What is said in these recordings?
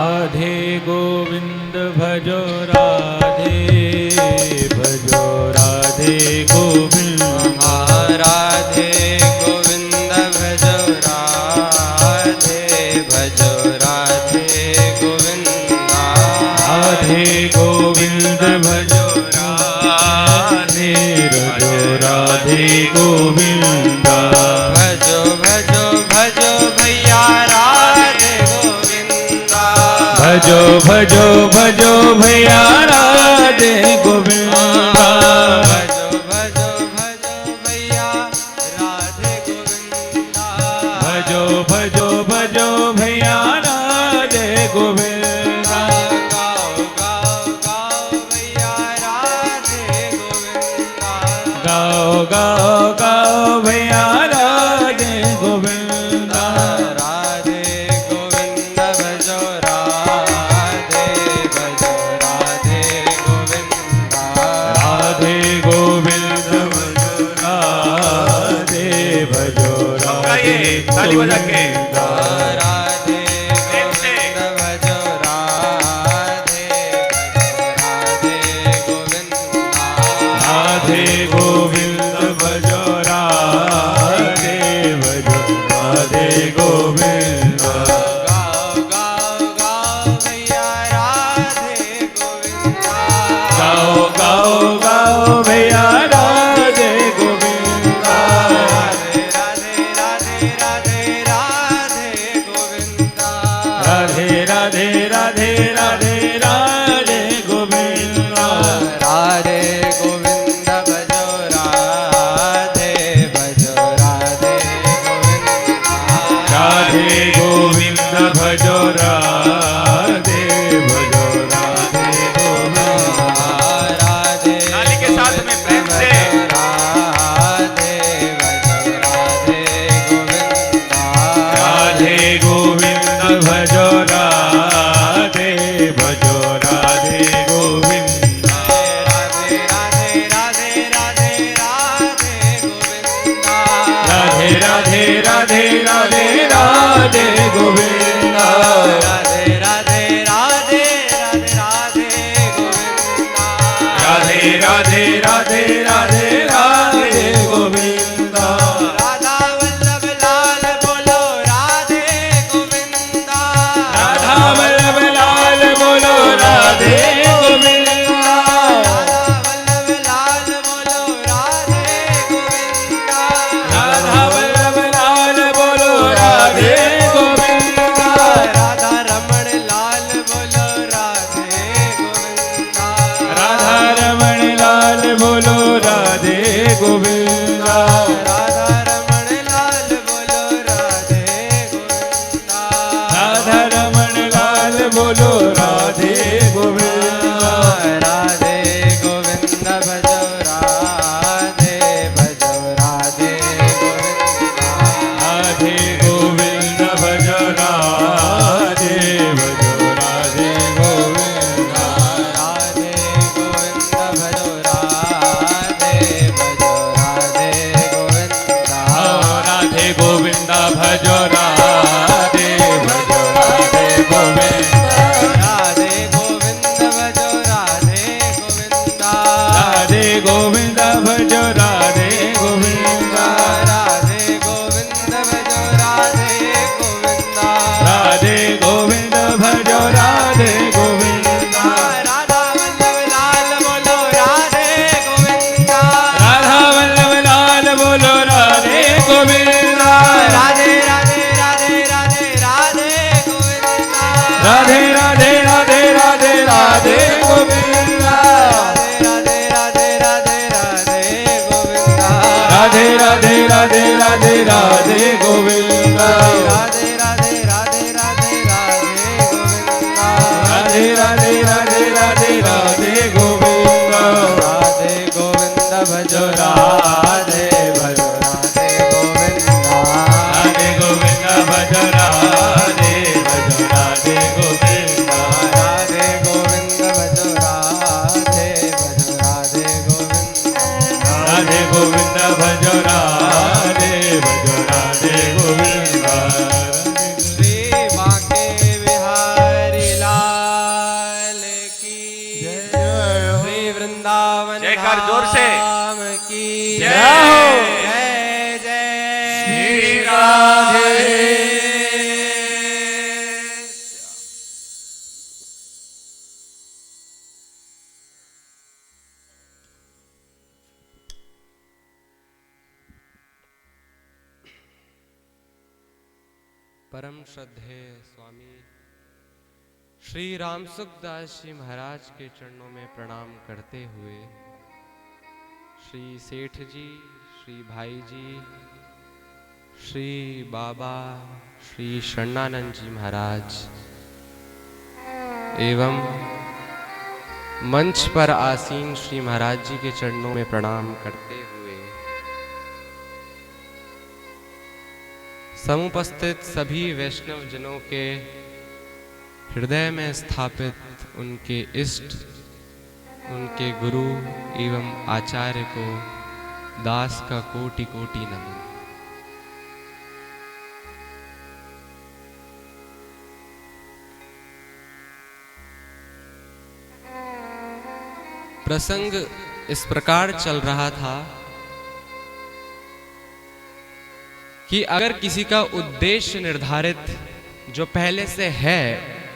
राधे गोविंद भजो राधे भजो राधे गोविंद राधे गोविंद भजो राधे भजो राधे गोविंद राधे गोविंद भजो राधे भजो राधे गोविंद भजो भजो भजो भैया राधे गोविंद भजो भजो भजो भैया राधे गोविंद भजो भजो भजो भैया राधे गोविंद भजो भजो भजो भैया राधे गोविंद गाओ गाओ गाओ भैया राधे गोविंद गाओ गाओ गाओ भैया राधे गोविंद राधे गोविंद भजो राधे भजो राधे गोविंद राधे गोविंद भजो राधे भजो राधे ताली बजा के राधे गोविंद भजो राधे गोविंद राधे गोविंद भजो राधे भजो राधे गोविंद गाओ गाओ गाओ भैया राधे गोविंद गाओ गाओ गाओ भैया राधे गोविंद राधे राधे राधे राधे राधे गोविंद राधे राधे राधे राधे राधे गोविंद राधे गोविंद भजो राधे भजो राधे गोविंद राधे गोविंद भजो राधे भजो राधे गोविंद राधे ताली के साथ में प्रेम से राधे भजो राधे गोविंद राधे गोविंद भजो राधे भजो राधे गोविंद राधे राधे राधे राधे राधे गोविंद राधे राधे राधे राधे राधे गोविंद राधे राधे राधे राधे राधे गोविंद राधे राधे राधे राधे राधे गोविंद राधा वल्लभ लाल बोलो राधे गोविंद राधा वल्लभ लाल बोलो राधे गोविंद राधा वल्लभ लाल बोलो राधे गोविंद राधा वल्लभ लाल बोलो राधे गोविंद राधा रमण लाल बोलो राधे गोविंद राधा रमण लाल बोलो राधे गोविंद राधा रमण लाल बोलो राधे गोविंद राधा रमण लाल बोलो राधे गोविंद राधे गोविंद भजो राधे भजो राधे गोविंद राधे गोविंद भजो राधे भजो राधे गोविंद राधे गोविंद भजो राधे भजो राधे गोविंद राधे गोविंद भजो राधे भजो राधे गोविंद राधे गोविंद भजो राधे गोविंद राधे गोविंद भजो राधे गोविंद राधे गोविंद भजो राधे गोविंद राधे गोविंद भजो राधे गोविंद राधा वल्लभ लाल बोलो राधे गोविंद राधा वल्लभ लाल बोलो राधे गोविंद राधे राधे राधे राधे राधे गोविंद राधे राधे राधे राधे राधे गोविंद राधे राधे राधे राधे गोविंद राधे राधे राधे राधे राधे गोविंद राधे राधे राधे राधे राधे गोविंद राधे राधे राधे राधे राधे गोविंद राधे गोविंद भजो राधे भजो राधे गोविंद राधे गोविंद भजो राधे भजो राधे गोविंद राधे गोविंद भजो राधे भजो राधे गोविंद राधे गोविंद भजो राधे भजो राधे गोविंद कर जोर से राम की जय हो। हो। जय जय श्री राधे। परम श्रद्धेय स्वामी श्री रामसुखदास जी महाराज के चरणों में प्रणाम करते हुए श्री सेठ जी, श्री भाई जी, श्री बाबा, श्री शरणानंद जी महाराज एवं मंच पर आसीन श्री महाराज जी के चरणों में प्रणाम करते हुए समुपस्थित सभी वैष्णव जनों के हृदय में स्थापित उनके इष्ट, उनके गुरु एवं आचार्य को दास का कोटि कोटि नमन। प्रसंग इस प्रकार चल रहा था कि अगर किसी का उद्देश्य निर्धारित जो पहले से है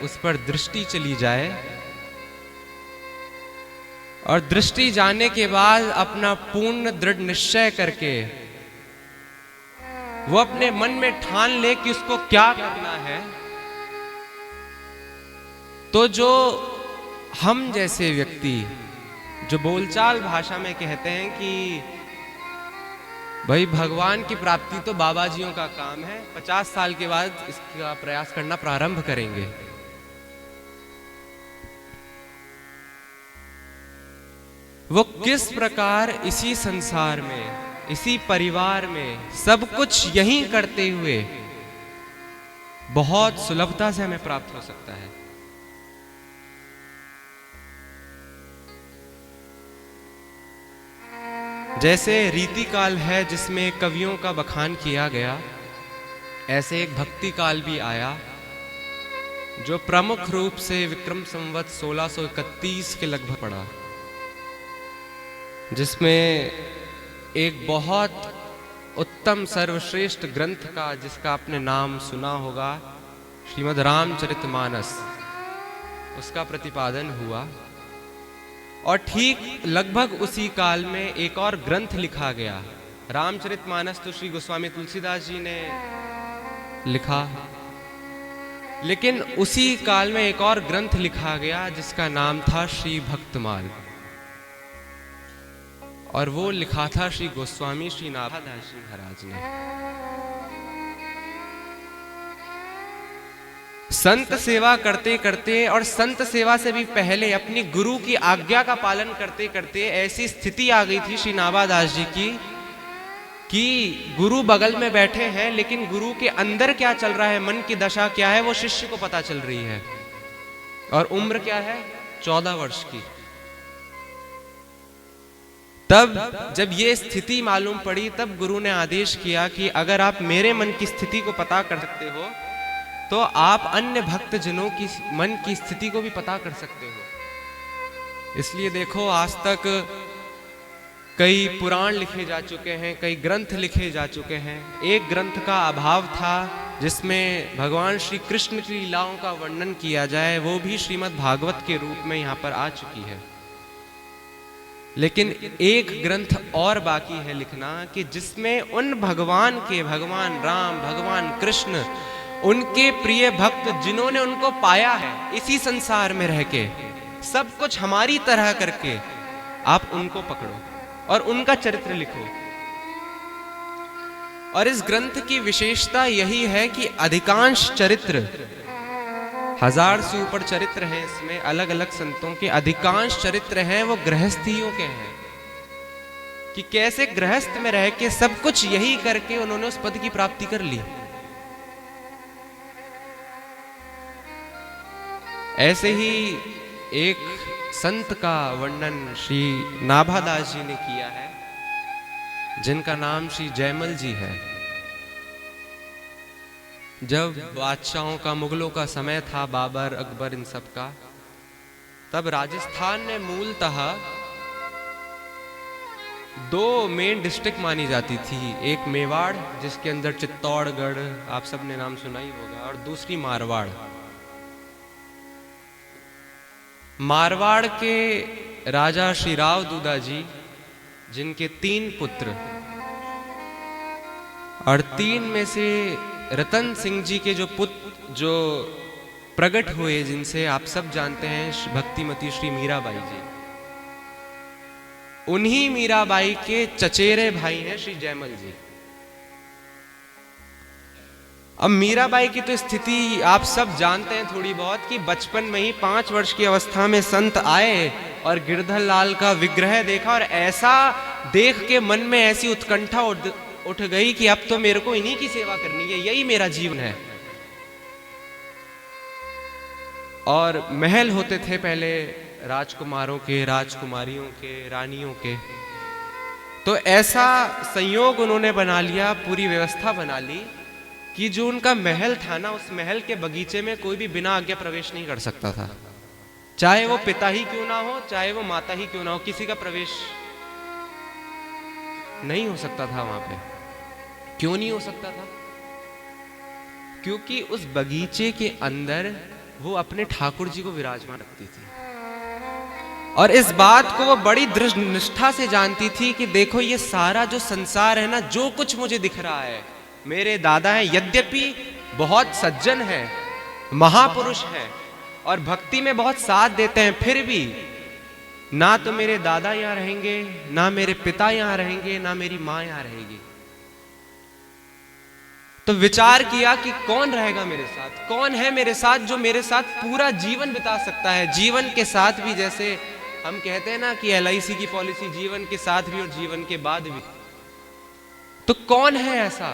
उस पर दृष्टि चली जाए और दृष्टि जाने के बाद अपना पूर्ण दृढ़ निश्चय करके वो अपने मन में ठान ले कि उसको क्या करना है, तो जो हम जैसे व्यक्ति जो बोलचाल भाषा में कहते हैं कि भाई भगवान की प्राप्ति तो बाबा जियों का काम है, 50 साल के बाद इसका प्रयास करना प्रारंभ करेंगे। वो किस प्रकार इसी संसार में, इसी परिवार में सब कुछ यही करते हुए बहुत सुलभता से हमें प्राप्त हो सकता है। जैसे रीति काल है जिसमें कवियों का बखान किया गया, ऐसे एक भक्ति काल भी आया जो प्रमुख रूप से विक्रम संवत 1631 के लगभग पड़ा, जिसमें एक बहुत उत्तम सर्वश्रेष्ठ ग्रंथ का जिसका आपने नाम सुना होगा, श्रीमद् रामचरितमानस, उसका प्रतिपादन हुआ। और ठीक लगभग उसी काल में एक और ग्रंथ लिखा गया। रामचरितमानस तो श्री गोस्वामी तुलसीदास जी ने लिखा, लेकिन उसी काल में एक और ग्रंथ लिखा गया जिसका नाम था श्री भक्तमाल, और वो लिखा था श्री गोस्वामी श्री नाभादास जी महाराज ने। संत सेवा करते करते और संत सेवा से भी पहले अपनी गुरु की आज्ञा का पालन करते करते ऐसी स्थिति आ गई थी श्री नाभादास जी की कि गुरु बगल में बैठे हैं, लेकिन गुरु के अंदर क्या चल रहा है, मन की दशा क्या है, वो शिष्य को पता चल रही है। और उम्र क्या है, 14 वर्ष की। तब जब ये स्थिति मालूम पड़ी, तब गुरु ने आदेश किया कि अगर आप मेरे मन की स्थिति को पता कर सकते हो तो आप अन्य भक्त जनों की मन की स्थिति को भी पता कर सकते हो। इसलिए देखो, आज तक कई पुराण लिखे जा चुके हैं, कई ग्रंथ लिखे जा चुके हैं। एक ग्रंथ का अभाव था जिसमें भगवान श्री कृष्ण की लीलाओं का वर्णन किया जाए, वो भी श्रीमद् भागवत के रूप में यहाँ पर आ चुकी है। लेकिन एक ग्रंथ और बाकी है लिखना कि जिसमें उन भगवान के, भगवान राम, भगवान कृष्ण, उनके प्रिय भक्त जिन्होंने उनको पाया है इसी संसार में रह के, सब कुछ हमारी तरह करके, आप उनको पकड़ो और उनका चरित्र लिखो। और इस ग्रंथ की विशेषता यही है कि अधिकांश चरित्र, 1000 से ऊपर चरित्र हैं इसमें, अलग अलग संतों के अधिकांश चरित्र हैं वो गृहस्थियों के हैं, कि कैसे गृहस्थ में रह के सब कुछ यही करके उन्होंने उस पद की प्राप्ति कर ली। ऐसे ही एक संत का वर्णन श्री नाभादास जी ने किया है, जिनका नाम श्री जयमल जी है। जब बादशाहों का, मुगलों का समय था, बाबर, अकबर, इन सब का, तब राजस्थान ने मूलतः दो मेन डिस्ट्रिक्ट मानी जाती थी, एक मेवाड़ जिसके अंदर चित्तौड़गढ़ आप सबने नाम सुना ही होगा, और दूसरी मारवाड़। मारवाड़ के राजा श्री राव दूदा जी, जिनके 3 पुत्र, और 3 में से रतन सिंह जी के जो पुत्र जो प्रकट हुए, जिनसे आप सब जानते हैं भक्तिमती श्री मीराबाई जी, उन्हीं मीराबाई के चचेरे भाई हैं श्री जयमल जी। अब मीराबाई की तो स्थिति आप सब जानते हैं थोड़ी बहुत, कि बचपन में ही 5 वर्ष की अवस्था में संत आए और गिरधर लाल का विग्रह देखा, और ऐसा देख के मन में ऐसी उत्कंठा उठ गई कि अब तो मेरे को इन्हीं की सेवा करनी है, यही मेरा जीवन है। और महल होते थे पहले राजकुमारों के, राजकुमारियों के, रानियों के, तो ऐसा संयोग उन्होंने बना लिया, पूरी व्यवस्था बना ली कि जो उनका महल था ना, उस महल के बगीचे में कोई भी बिना आज्ञा प्रवेश नहीं कर सकता था। चाहे वो पिता ही क्यों ना हो, चाहे वो माता ही क्यों ना हो, किसी का प्रवेश नहीं हो सकता था वहां पे। क्यों नहीं हो सकता था? क्योंकि उस बगीचे के अंदर वो अपने ठाकुर जी को विराजमान रखती थी, और इस बात को वो बड़ी दृढ़ निष्ठा से जानती थी कि देखो ये सारा जो संसार है ना, जो कुछ मुझे दिख रहा है, मेरे दादा हैं, यद्यपि बहुत सज्जन है, महापुरुष है और भक्ति में बहुत साथ देते हैं, फिर भी ना तो मेरे दादा यहां रहेंगे, ना मेरे पिता यहां रहेंगे, ना मेरी मां यहां रहेगी। तो विचार किया कि कौन रहेगा मेरे साथ, कौन है मेरे साथ जो मेरे साथ पूरा जीवन बिता सकता है। जीवन के साथ भी, जैसे हम कहते हैं ना कि LIC की पॉलिसी, जीवन के साथ भी और जीवन के बाद भी, तो कौन है ऐसा?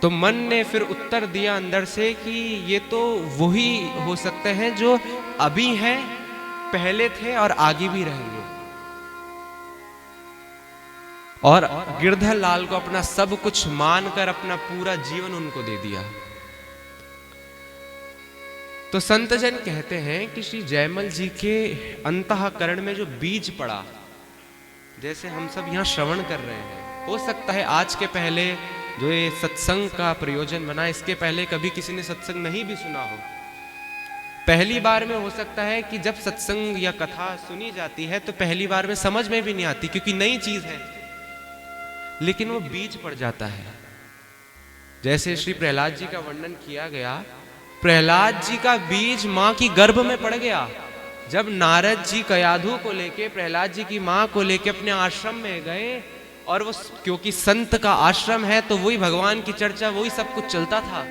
तो मन ने फिर उत्तर दिया अंदर से कि ये तो वही हो सकते हैं जो अभी हैं, पहले थे और आगे भी रहेंगे। और गिरधर लाल को अपना सब कुछ मानकर अपना पूरा जीवन उनको दे दिया। तो संतजन कहते हैं कि श्री जयमल जी के अंतःकरण में जो बीज पड़ा, जैसे हम सब यहाँ श्रवण कर रहे हैं, हो सकता है आज के पहले जो ये सत्संग का प्रयोजन बना, इसके पहले कभी किसी ने सत्संग नहीं भी सुना हो। पहली बार में हो सकता है कि जब सत्संग या कथा सुनी जाती है तो पहली बार में समझ में भी नहीं आती, क्योंकि नई चीज है, लेकिन वो बीज पड़ जाता है। जैसे श्री प्रहलाद जी का वर्णन किया गया, प्रहलाद जी का बीज मां की गर्भ में पड़ गया। जब नारद जी कयाधु को लेके, प्रहलाद जी की मां को लेके अपने आश्रम में गए, और वो क्योंकि संत का आश्रम है तो वही भगवान की चर्चा, वही सब कुछ चलता था।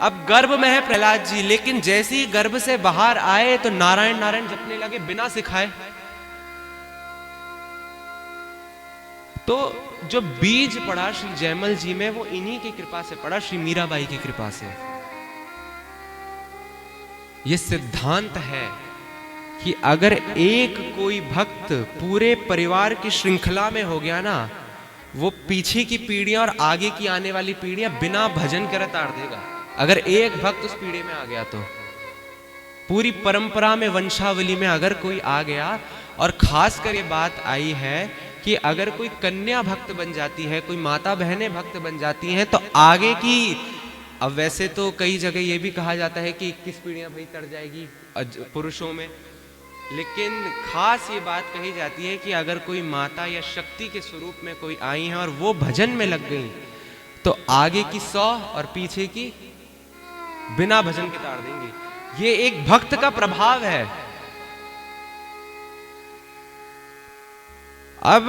अब गर्भ में है प्रहलाद जी, लेकिन जैसे ही गर्भ से बाहर आए तो नारायण नारायण जपने लगे बिना सिखाए। तो जो बीज पड़ा श्री जयमल जी में, वो इन्हीं की कृपा से पड़ा, श्री मीराबाई की कृपा से। ये सिद्धांत है कि अगर एक कोई भक्त पूरे परिवार की श्रृंखला में हो गया ना, वो पीछे की पीढ़ियां और आगे की आने वाली पीढ़ियां बिना भजन करे ताड़ देगा। अगर एक भक्त उस पीढ़ी में आ गया तो पूरी परंपरा में, वंशावली में अगर कोई आ गया, और खासकर ये बात आई है कि अगर कोई कन्या भक्त बन जाती है, कोई माता बहनें भक्त बन जाती हैं, तो आगे की, अब वैसे तो कई जगह ये भी कहा जाता है कि 21 पीढ़ियां भाई तर जाएगी पुरुषों में, लेकिन खास ये बात कही जाती है कि अगर कोई माता या शक्ति के स्वरूप में कोई आई है और वो भजन में लग गई, तो आगे की 100 और पीछे की बिना भजन के ताड़ देंगी। ये एक भक्त का प्रभाव है। अब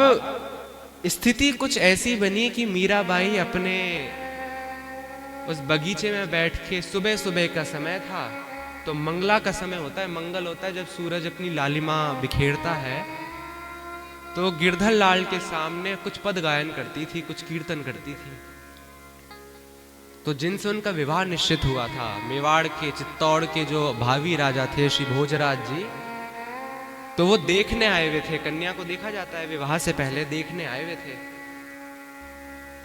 स्थिति कुछ ऐसी बनी कि मीराबाई अपने उस बगीचे में बैठ के, सुबह सुबह का समय था, तो मंगला का समय होता है, मंगल होता है जब सूरज अपनी लालिमा बिखेरता है, तो गिरधर लाल के सामने कुछ पद गायन करती थी, कुछ कीर्तन करती थी। तो जिनसे उनका विवाह निश्चित हुआ था, मेवाड़ के, चित्तौड़ के जो भावी राजा थे श्री भोजराज जी, तो वो देखने आए हुए थे। कन्या को देखा जाता है विवाह से पहले, देखने आए हुए थे।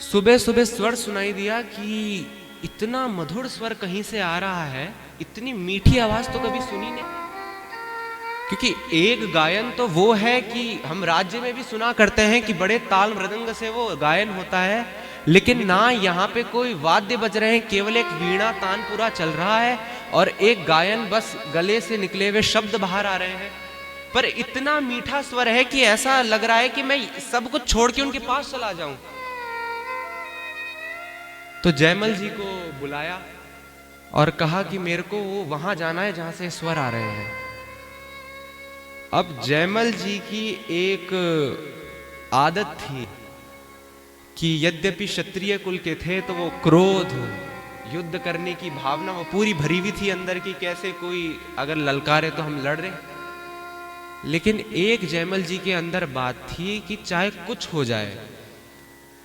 सुबह सुबह स्वर सुनाई दिया कि इतना मधुर स्वर कहीं से आ रहा है, इतनी मीठी आवाज तो कभी सुनी नहीं। क्योंकि एक गायन तो वो है कि हम राज्य में भी सुना करते हैं कि बड़े ताल मृदंग से वो गायन होता है, लेकिन ना यहाँ पे कोई वाद्य बज रहे हैं, केवल एक वीणा तानपुरा चल रहा है और एक गायन बस गले से निकले हुए शब्द बाहर आ रहे हैं। पर इतना मीठा स्वर है कि ऐसा लग रहा है कि मैं सब कुछ छोड़ के उनके पास चला जाऊं। तो जयमल जी को बुलाया और कहा कि मेरे को वो वहां जाना है जहां से स्वर आ रहे हैं। अब जयमल जी की एक आदत थी कि यद्यपि क्षत्रिय कुल के थे तो वो क्रोध, युद्ध करने की भावना वो पूरी भरी हुई थी अंदर की, कैसे कोई अगर ललकारे तो हम लड़ रहे। लेकिन एक जयमल जी के अंदर बात थी कि चाहे कुछ हो जाए,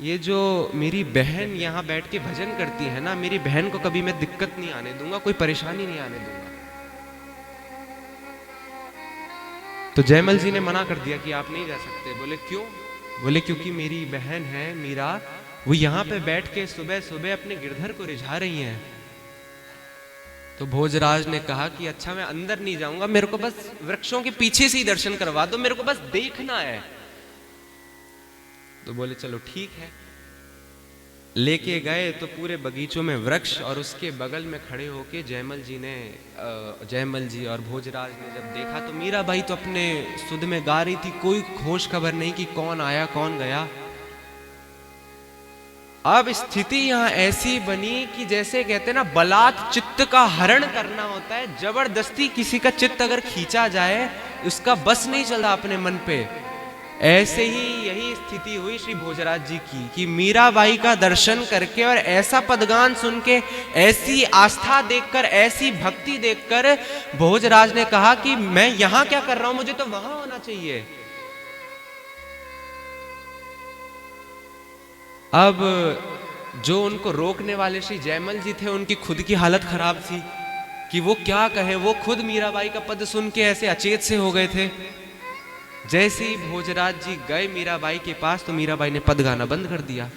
ये जो मेरी बहन यहाँ बैठ के भजन करती है ना, मेरी बहन को कभी मैं दिक्कत नहीं आने दूंगा, कोई परेशानी नहीं आने दूंगा। तो जयमल जी ने मना कर दिया कि आप नहीं जा सकते। बोले क्यों? बोले क्योंकि मेरी बहन है मीरा, वो यहाँ पे बैठ के सुबह सुबह अपने गिरधर को रिझा रही हैं। तो भोजराज ने कहा कि अच्छा मैं अंदर नहीं जाऊंगा, मेरे को बस वृक्षों के पीछे से ही दर्शन करवा दो, मेरे को बस देखना है। तो बोले चलो ठीक है। लेके गए तो पूरे बगीचों में वृक्ष और उसके बगल में खड़े होके जयमल जी और भोजराज ने जब देखा तो मीराबाई तो अपने सुध में गा रही थी, कोई होश खबर नहीं कि कौन आया कौन गया। अब स्थिति यहां ऐसी बनी कि जैसे कहते ना बलात् चित्त का हरण करना होता है, जबरदस्ती किसी का चित्त अगर खींचा जाए उसका बस नहीं चलता अपने मन पे। ऐसे ही यही स्थिति हुई श्री भोजराज जी की कि मीराबाई का दर्शन करके और ऐसा पदगान सुन के, ऐसी आस्था देखकर, ऐसी भक्ति देखकर भोजराज ने कहा कि मैं यहां क्या कर रहा हूं, मुझे तो वहां होना चाहिए। अब जो उनको रोकने वाले श्री जयमल जी थे, उनकी खुद की हालत खराब थी कि वो क्या कहें। वो खुद मीराबाई का पद सुन के ऐसे अचेत से हो गए थे। जैसे ही भोजराज जी गए मीराबाई के पास तो मीराबाई ने पद गाना बंद कर दिया।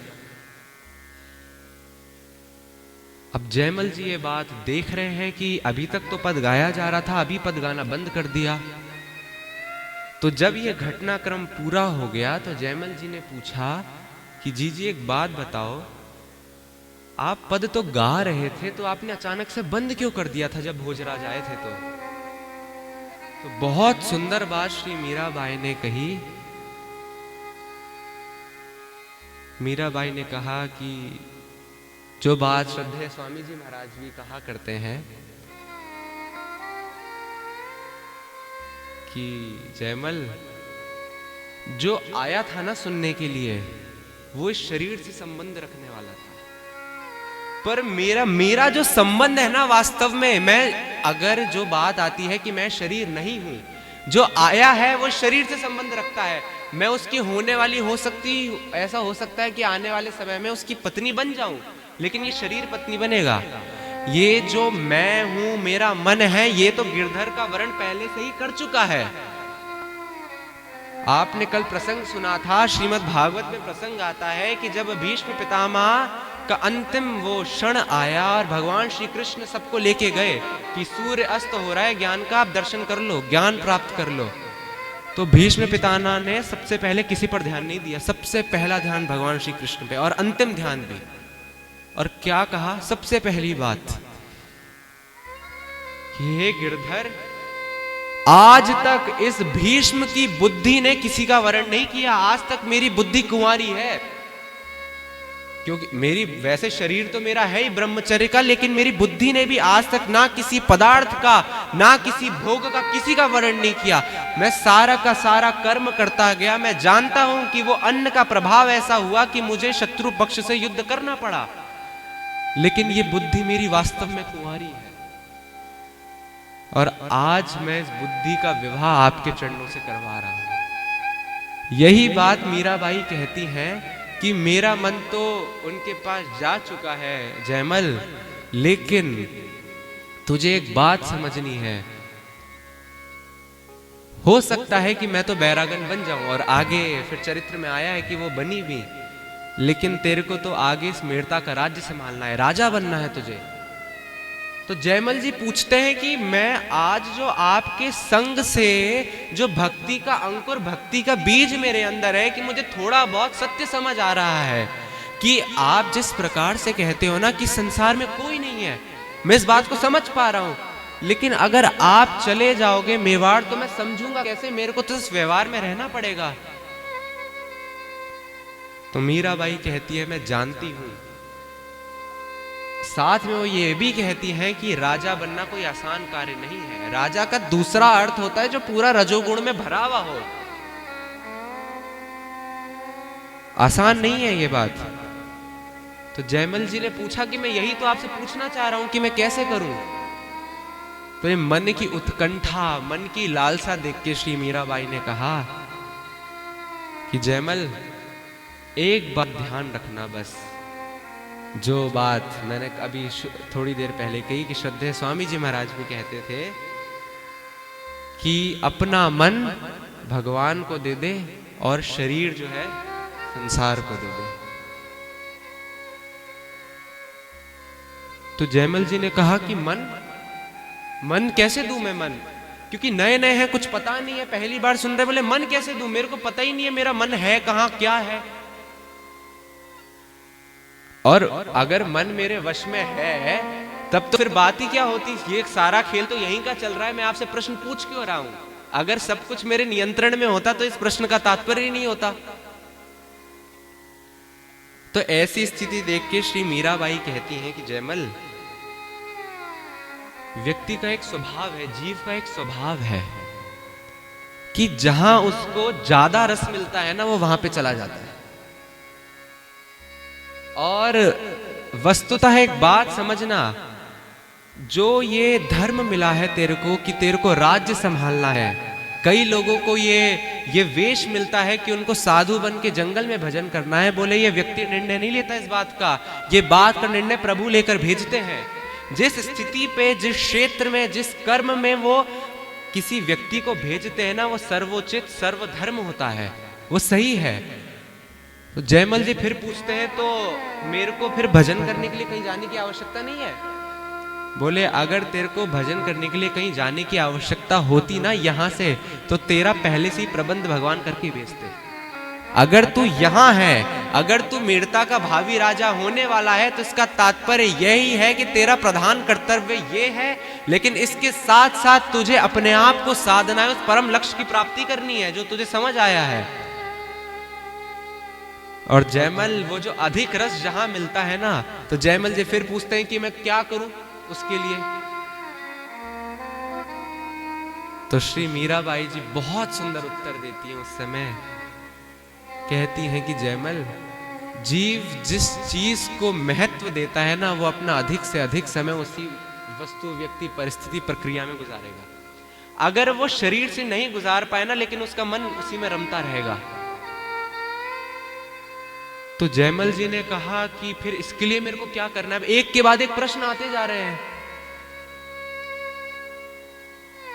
अब जयमल जी ये बात देख रहे हैं कि अभी तक तो पद गाया जा रहा था, अभी पद गाना बंद कर दिया। तो जब ये घटनाक्रम पूरा हो गया तो जयमल जी ने पूछा कि जी एक बात बताओ, आप पद तो गा रहे थे तो आपने अचानक से बंद क्यों कर दिया था जब भोजराज आए थे? तो बहुत सुंदर बात श्री मीराबाई ने कही। मीराबाई ने कहा कि जो बात श्रद्धेय स्वामी जी महाराज भी कहा करते हैं कि जयमल जो आया था ना सुनने के लिए, वो इस शरीर से संबंध रखने वाला था, पर मेरा जो संबंध है ना, वास्तव में मैं अगर जो बात आती है कि मैं शरीर नहीं हूं, जो आया है वो शरीर से संबंध रखता है। मैं उसकी होने वाली ऐसा हो सकता है कि आने वाले समय में उसकी पत्नी बन जाऊं, लेकिन ये शरीर पत्नी बनेगा। ये जो मैं हूं, मेरा मन है, ये तो गिरधर का वर्ण पहले से ही कर चुका है। आपने कल प्रसंग सुना था, श्रीमद् भागवत में प्रसंग आता है कि जब भीष्म पितामह का अंतिम वो क्षण आया और भगवान श्री कृष्ण सबको लेके गए कि सूर्य अस्त हो रहा है, ज्ञान का आप दर्शन कर लो, ज्ञान प्राप्त कर लो। तो भीष्म पितामह ने सबसे पहले किसी पर ध्यान नहीं दिया, सबसे पहला ध्यान भगवान श्री कृष्ण पे और अंतिम ध्यान भी। और क्या कहा सबसे पहली बात कि हे गिरधर, आज तक इस भीष्म की बुद्धि ने किसी का वर्ण नहीं किया, आज तक मेरी बुद्धि कुंवारी है। क्योंकि मेरी वैसे शरीर तो मेरा है ही ब्रह्मचर्य का, लेकिन मेरी बुद्धि ने भी आज तक ना किसी पदार्थ का, ना किसी भोग का, किसी का वर्ण नहीं किया। मैं सारा का सारा कर्म करता गया। मैं जानता हूं कि वो अन्न का प्रभाव ऐसा हुआ कि मुझे शत्रु पक्ष से युद्ध करना पड़ा, लेकिन ये बुद्धि मेरी वास्तव में कुंवारी है। और आज मैं इस बुद्धि का विवाह आपके चरणों से करवा रहा हूं। यही बात मीराबाई कहती हैं कि मेरा मन तो उनके पास जा चुका है जयमल, लेकिन तुझे एक बात समझनी है। हो सकता है कि मैं तो बैरागन बन जाऊं, और आगे फिर चरित्र में आया है कि वो बनी भी, लेकिन तेरे को तो आगे इस मेड़ता का राज्य संभालना है, राजा बनना है तुझे। तो जयमल जी पूछते हैं कि मैं आज जो आपके संग से जो भक्ति का अंकुर, भक्ति का बीज मेरे अंदर है, कि मुझे थोड़ा बहुत सत्य समझ आ रहा है कि आप जिस प्रकार से कहते हो ना कि संसार में कोई नहीं है, मैं इस बात को समझ पा रहा हूं, लेकिन अगर आप चले जाओगे मेवाड़ तो मैं समझूंगा कैसे, मेरे को तो इस व्यवहार में रहना पड़ेगा। तो मीराबाई कहती है मैं जानती हूं, साथ में वो ये भी कहती हैं कि राजा बनना कोई आसान कार्य नहीं है। राजा का दूसरा अर्थ होता है जो पूरा रजोगुण में भरा हुआ हो, आसान नहीं है ये बात। तो जयमल जी ने पूछा कि मैं यही तो आपसे पूछना चाह रहा हूं कि मैं कैसे करूं। तो ये मन की उत्कंठा, मन की लालसा देख के श्री मीराबाई ने कहा कि जयमल एक बात ध्यान रखना, बस जो बात मैंने अभी थोड़ी देर पहले कही कि श्रद्धेय स्वामी जी महाराज भी कहते थे कि अपना मन भगवान को दे दे और शरीर जो है संसार को दे दे। तो जयमल जी ने कहा कि मन कैसे दूं मैं मन, क्योंकि नए नए हैं, कुछ पता नहीं है, पहली बार सुन रहे, बोले मन कैसे दूं, मेरे को पता ही नहीं है मेरा मन है कहां, क्या है। और अगर मन मेरे वश में है तब तो फिर बात ही क्या होती, ये सारा खेल तो यहीं का चल रहा है, मैं आपसे प्रश्न पूछ क्यों रहा हूं। अगर सब कुछ मेरे नियंत्रण में होता तो इस प्रश्न का तात्पर्य ही नहीं होता। तो ऐसी स्थिति देख के श्री मीराबाई कहती हैं कि जयमल, व्यक्ति का एक स्वभाव है, जीव का एक स्वभाव है कि जहां उसको ज्यादा रस मिलता है ना, वो वहां पे चला जाता है। और वस्तुतः एक बात समझना, जो ये धर्म मिला है तेरे को कि तेरे को राज्य संभालना है, कई लोगों को ये वेश मिलता है कि उनको साधु बन के जंगल में भजन करना है। बोले ये व्यक्ति निर्णय नहीं लेता इस बात का, ये बात का निर्णय प्रभु लेकर भेजते हैं। जिस स्थिति पे, जिस क्षेत्र में, जिस कर्म में वो किसी व्यक्ति को भेजते हैं ना, वो सर्वोचित सर्वधर्म होता है, वो सही है। तो जयमल जी फिर पूछते हैं तो मेरे को फिर भजन करने के लिए कहीं जाने की आवश्यकता नहीं है। बोले अगर तेरे को भजन करने के लिए कहीं जाने की आवश्यकता होती ना यहां से, तो तेरा पहले से ही प्रबंध भगवान करके भेजते। अगर तू यहां है, अगर तू मेड़ता का भावी राजा होने वाला है, तो इसका तात्पर्य यही है कि तेरा प्रधान कर्तव्य ये है, लेकिन इसके साथ साथ तुझे अपने आप को साधना, उस परम लक्ष्य की प्राप्ति करनी है जो तुझे समझ आया है। और जयमल वो जो अधिक रस जहां मिलता है ना, तो जयमल जी फिर पूछते हैं कि मैं क्या करूं उसके लिए। तो श्री मीराबाई जी बहुत सुंदर उत्तर देती हैं उस समय, कहती हैं कि जयमल, जीव जिस चीज को महत्व देता है ना, वो अपना अधिक से अधिक समय उसी वस्तु, व्यक्ति, परिस्थिति, प्रक्रिया में गुजारेगा। अगर वो शरीर से नहीं गुजार पाए ना, लेकिन उसका मन उसी में रमता रहेगा। तो जयमल जी ने कहा कि फिर इसके लिए मेरे को क्या करना है। एक के बाद एक प्रश्न आते जा रहे हैं।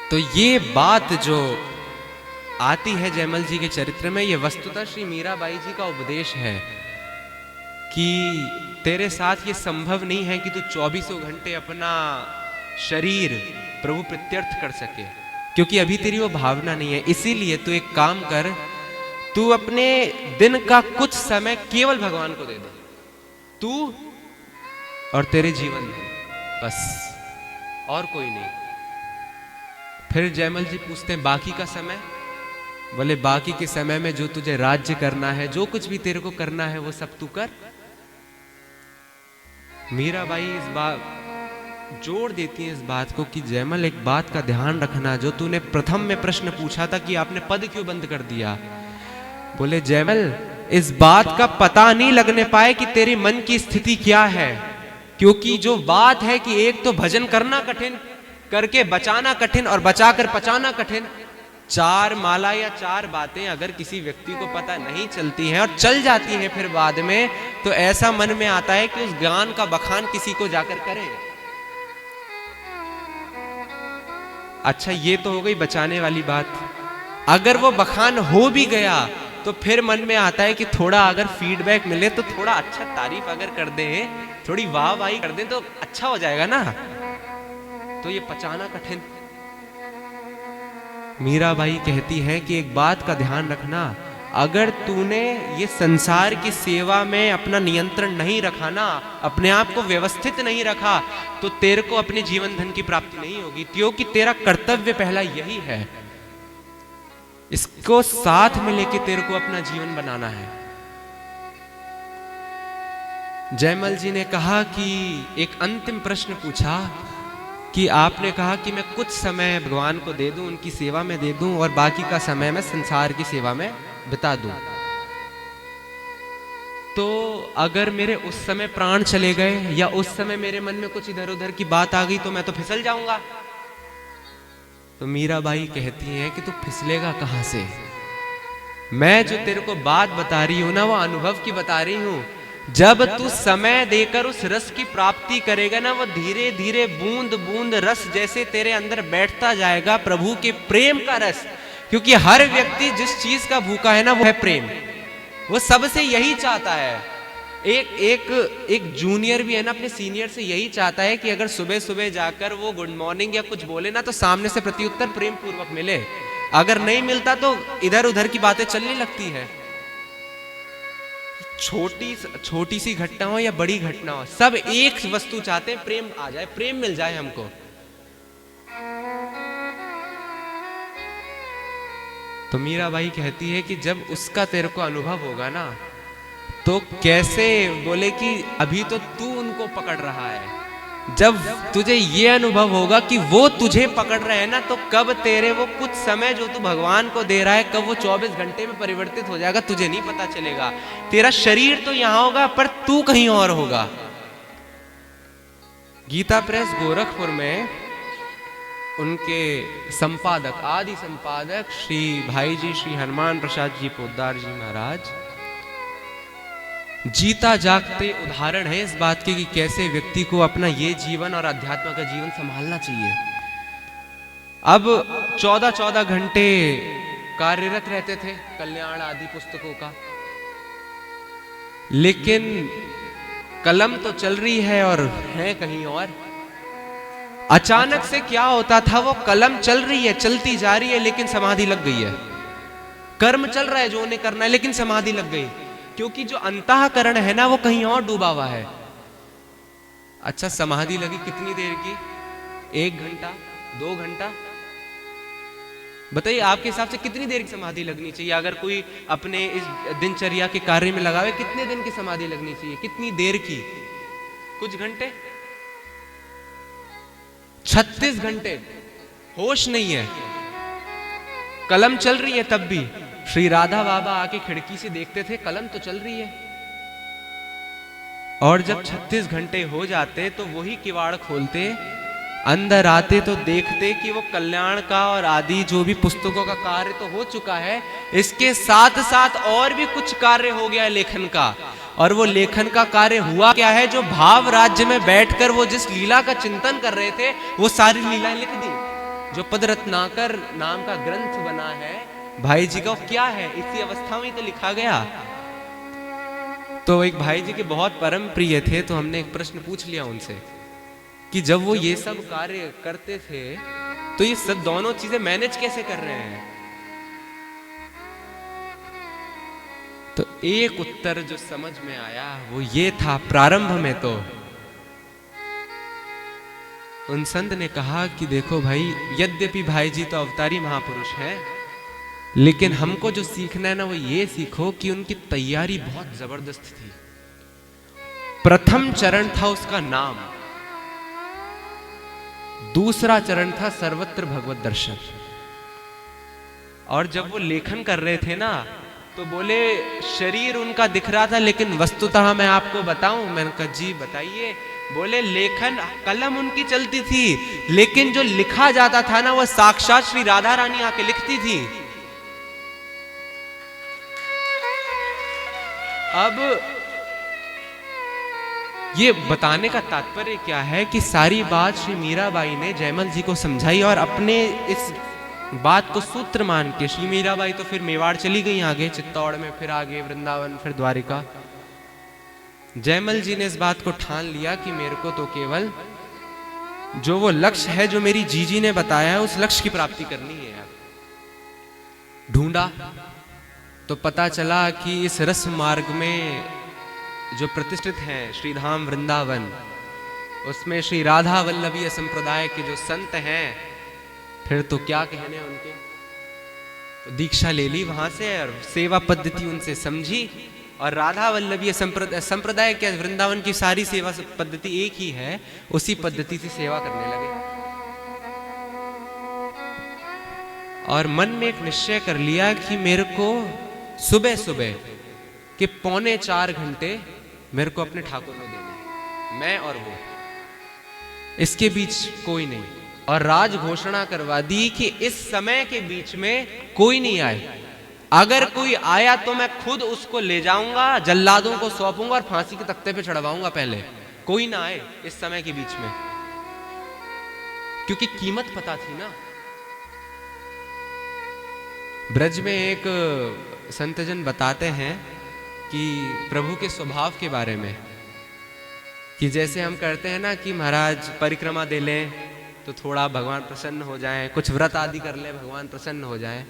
तो ये बात जो आती है जयमल जी के चरित्र में, ये वस्तुतः श्री मीराबाई जी का उपदेश है कि तेरे साथ ये संभव नहीं है कि तू 24 घंटे अपना शरीर प्रभु प्रत्यर्थ कर सके, क्योंकि अभी तेरी वो भावना नहीं है। इसीलिए तू एक काम कर, तू अपने दिन का कुछ समय केवल भगवान को दे दे, तू और तेरे जीवन में, बस और कोई नहीं। फिर जयमल जी पूछते हैं बाकी का समय। बोले बाकी के समय में जो तुझे राज्य करना है, जो कुछ भी तेरे को करना है, वो सब तू कर। मीराबाई इस बात जोड़ देती है इस बात को कि जयमल एक बात का ध्यान रखना, जो तूने प्रथम में प्रश्न पूछा था कि आपने पद क्यों बंद कर दिया। बोले जयमल, इस बात का पता नहीं लगने पाए कि तेरे मन की स्थिति क्या है, क्योंकि जो बात है कि एक तो भजन करना कठिन, करके बचाना कठिन, और बचाकर पचाना कठिन। 4 माला या 4 बातें अगर किसी व्यक्ति को पता नहीं चलती हैं और चल जाती हैं फिर बाद में, तो ऐसा मन में आता है कि उस ज्ञान का बखान किसी को जाकर करे। अच्छा, ये तो हो गई बचाने वाली बात। अगर वो बखान हो भी गया तो फिर मन में आता है कि थोड़ा अगर फीडबैक मिले तो थोड़ा अच्छा तारीफ अगर कर दें, थोड़ी वाह वाही कर दें तो अच्छा हो जाएगा ना। तो ये पचाना कठिन। मीराबाई कहती है कि एक बात का ध्यान रखना, अगर तूने ये संसार की सेवा में अपना नियंत्रण नहीं रखा ना, अपने आप को व्यवस्थित नहीं रखा, तो तेरे को अपने जीवन धन की प्राप्ति नहीं होगी, क्योंकि तेरा कर्तव्य पहला यही है। इसको साथ में लेके तेरे को अपना जीवन बनाना है। जयमल जी ने कहा कि एक अंतिम प्रश्न पूछा कि आपने कहा कि मैं कुछ समय भगवान को दे दूं, उनकी सेवा में दे दूं, और बाकी का समय मैं संसार की सेवा में बिता दूं। तो अगर मेरे उस समय प्राण चले गए या उस समय मेरे मन में कुछ इधर उधर की बात आ गई तो मैं तो फिसल जाऊंगा। तो मीराबाई कहती हैं कि तू फिसलेगा कहां से? मैं जो तेरे को बात बता रही हूं ना, वो अनुभव की बता रही हूं। जब तू समय देकर उस रस की प्राप्ति करेगा ना, वो धीरे धीरे बूंद बूंद रस जैसे तेरे अंदर बैठता जाएगा, प्रभु के प्रेम का रस। क्योंकि हर व्यक्ति जिस चीज का भूखा है ना, वो है प्रेम। वो सबसे यही चाहता है। एक जूनियर भी है ना, अपने सीनियर से यही चाहता है कि अगर सुबह सुबह जाकर वो गुड मॉर्निंग या कुछ बोले ना, तो सामने से प्रत्युत्तर प्रेम पूर्वक मिले। अगर नहीं मिलता तो इधर उधर की बातें चलने लगती है। छोटी सी घटना हो या बड़ी घटना हो, सब एक वस्तु चाहते हैं, प्रेम आ जाए, प्रेम मिल जाए हमको। तो मीराबाई कहती है कि जब उसका तेरे को अनुभव होगा ना, तो कैसे बोले कि अभी तो तू उनको पकड़ रहा है, जब तुझे ये अनुभव होगा कि वो तुझे पकड़ रहे हैं ना, तो कब तेरे वो कुछ समय जो तू भगवान को दे रहा है, कब वो 24 घंटे में परिवर्तित हो जाएगा, तुझे नहीं पता चलेगा। तेरा शरीर तो यहां होगा पर तू कहीं और होगा। गीता प्रेस गोरखपुर में उनके संपादक, आदि संपादक श्री भाई जी श्री हनुमान प्रसाद जी पोद्दार जी महाराज जीता जागते उदाहरण है इस बात के कि कैसे व्यक्ति को अपना ये जीवन और अध्यात्म का जीवन संभालना चाहिए। अब 14-14 घंटे कार्यरत रहते थे कल्याण आदि पुस्तकों का, लेकिन कलम तो चल रही है और है कहीं और। अचानक से क्या होता था, वो कलम चल रही है, चलती जा रही है, लेकिन समाधि लग गई है। कर्म चल रहा है जो उन्हें करना है, लेकिन समाधि लग गई, क्योंकि जो अंतःकरण है ना, वो कहीं और डूबा हुआ है। अच्छा, समाधि लगी कितनी देर की? 1 घंटा, 2 घंटा? बताइए आपके हिसाब से कितनी देर की समाधि लगनी चाहिए? अगर कोई अपने इस दिनचर्या के कार्य में लगावे, कितने दिन की समाधि लगनी चाहिए? कितनी देर की? कुछ घंटे? 36 घंटे होश नहीं है, कलम चल रही है। तब भी श्री राधा बाबा आके खिड़की से देखते थे, कलम तो चल रही है। और जब 36 घंटे हो जाते तो वही किवाड़ खोलते, अंदर आते तो देखते कि वो कल्याण का और आदि जो भी पुस्तकों का कार्य तो हो चुका है, इसके साथ साथ और भी कुछ कार्य हो गया है लेखन का। और वो लेखन का कार्य हुआ क्या है, जो भाव राज्य में बैठकर वो जिस लीला का चिंतन कर रहे थे, वो सारी लीलाएं लिख दी। जो पदरत्नाकर नाम का ग्रंथ बना है भाई जी का, क्या है, इसी अवस्था में तो लिखा गया। तो एक भाई जी के बहुत परम प्रिय थे, तो हमने एक प्रश्न पूछ लिया उनसे कि जब वो ये सब कार्य करते थे, तो ये सब दोनों चीजें मैनेज कैसे कर रहे हैं? तो एक उत्तर जो समझ में आया वो ये था, प्रारंभ में तो उन संत ने कहा कि देखो भाई, यद्यपि भाई जी तो अवतारी महापुरुष हैं, लेकिन हमको जो सीखना है ना, वो ये सीखो कि उनकी तैयारी बहुत जबरदस्त थी। प्रथम चरण था उसका नाम, दूसरा चरण था सर्वत्र भगवत दर्शन। और जब वो लेखन कर रहे थे ना, तो बोले शरीर उनका दिख रहा था, लेकिन वस्तुतः मैं आपको बताऊं, मैंने कहा जी बताइए। बोले लेखन, कलम उनकी चलती थी, लेकिन जो लिखा जाता था ना, वो साक्षात श्री राधा रानी आके लिखती थी। अब ये बताने का तात्पर्य क्या है कि सारी बात श्री मीराबाई ने जयमल जी को समझाई, और अपने इस बात को सूत्र मान के श्री मीराबाई तो फिर मेवाड़ चली गई, आगे चित्तौड़ में, फिर आगे वृंदावन, फिर द्वारिका। जयमल जी ने इस बात को ठान लिया कि मेरे को तो केवल जो वो लक्ष्य है जो मेरी जीजी ने बताया है, उस लक्ष्य की प्राप्ति करनी है यार। ढूंढा तो पता चला कि इस रस मार्ग में जो प्रतिष्ठित हैं श्री धाम वृंदावन, उसमें श्री राधा वल्लभीय संप्रदाय के जो संत हैं, फिर तो क्या कहने उनके। तो दीक्षा ले ली वहां से और सेवा पद्धति उनसे समझी, और राधा वल्लभीय संप्रदाय के वृंदावन की सारी सेवा पद्धति एक ही है, उसी पद्धति से सेवा करने लगे। और मन में एक निश्चय कर लिया कि मेरे को सुबह सुबह के 3.25 घंटे मेरे को अपने ठाकुर को देने, मैं और वो, इसके बीच कोई नहीं। और राज घोषणा करवा दी कि इस समय के बीच में कोई नहीं आए, अगर कोई आया तो मैं खुद उसको ले जाऊंगा, जल्लादों को सौंपूंगा और फांसी के तख्ते पे चढ़वाऊंगा। पहले कोई ना आए इस समय के बीच में, क्योंकि कीमत पता थी ना। ब्रज में एक संतजन बताते हैं कि प्रभु के स्वभाव के बारे में, कि जैसे हम करते हैं ना कि महाराज परिक्रमा दे लें तो थोड़ा भगवान प्रसन्न हो जाएं, कुछ व्रत आदि कर ले भगवान प्रसन्न हो जाएं।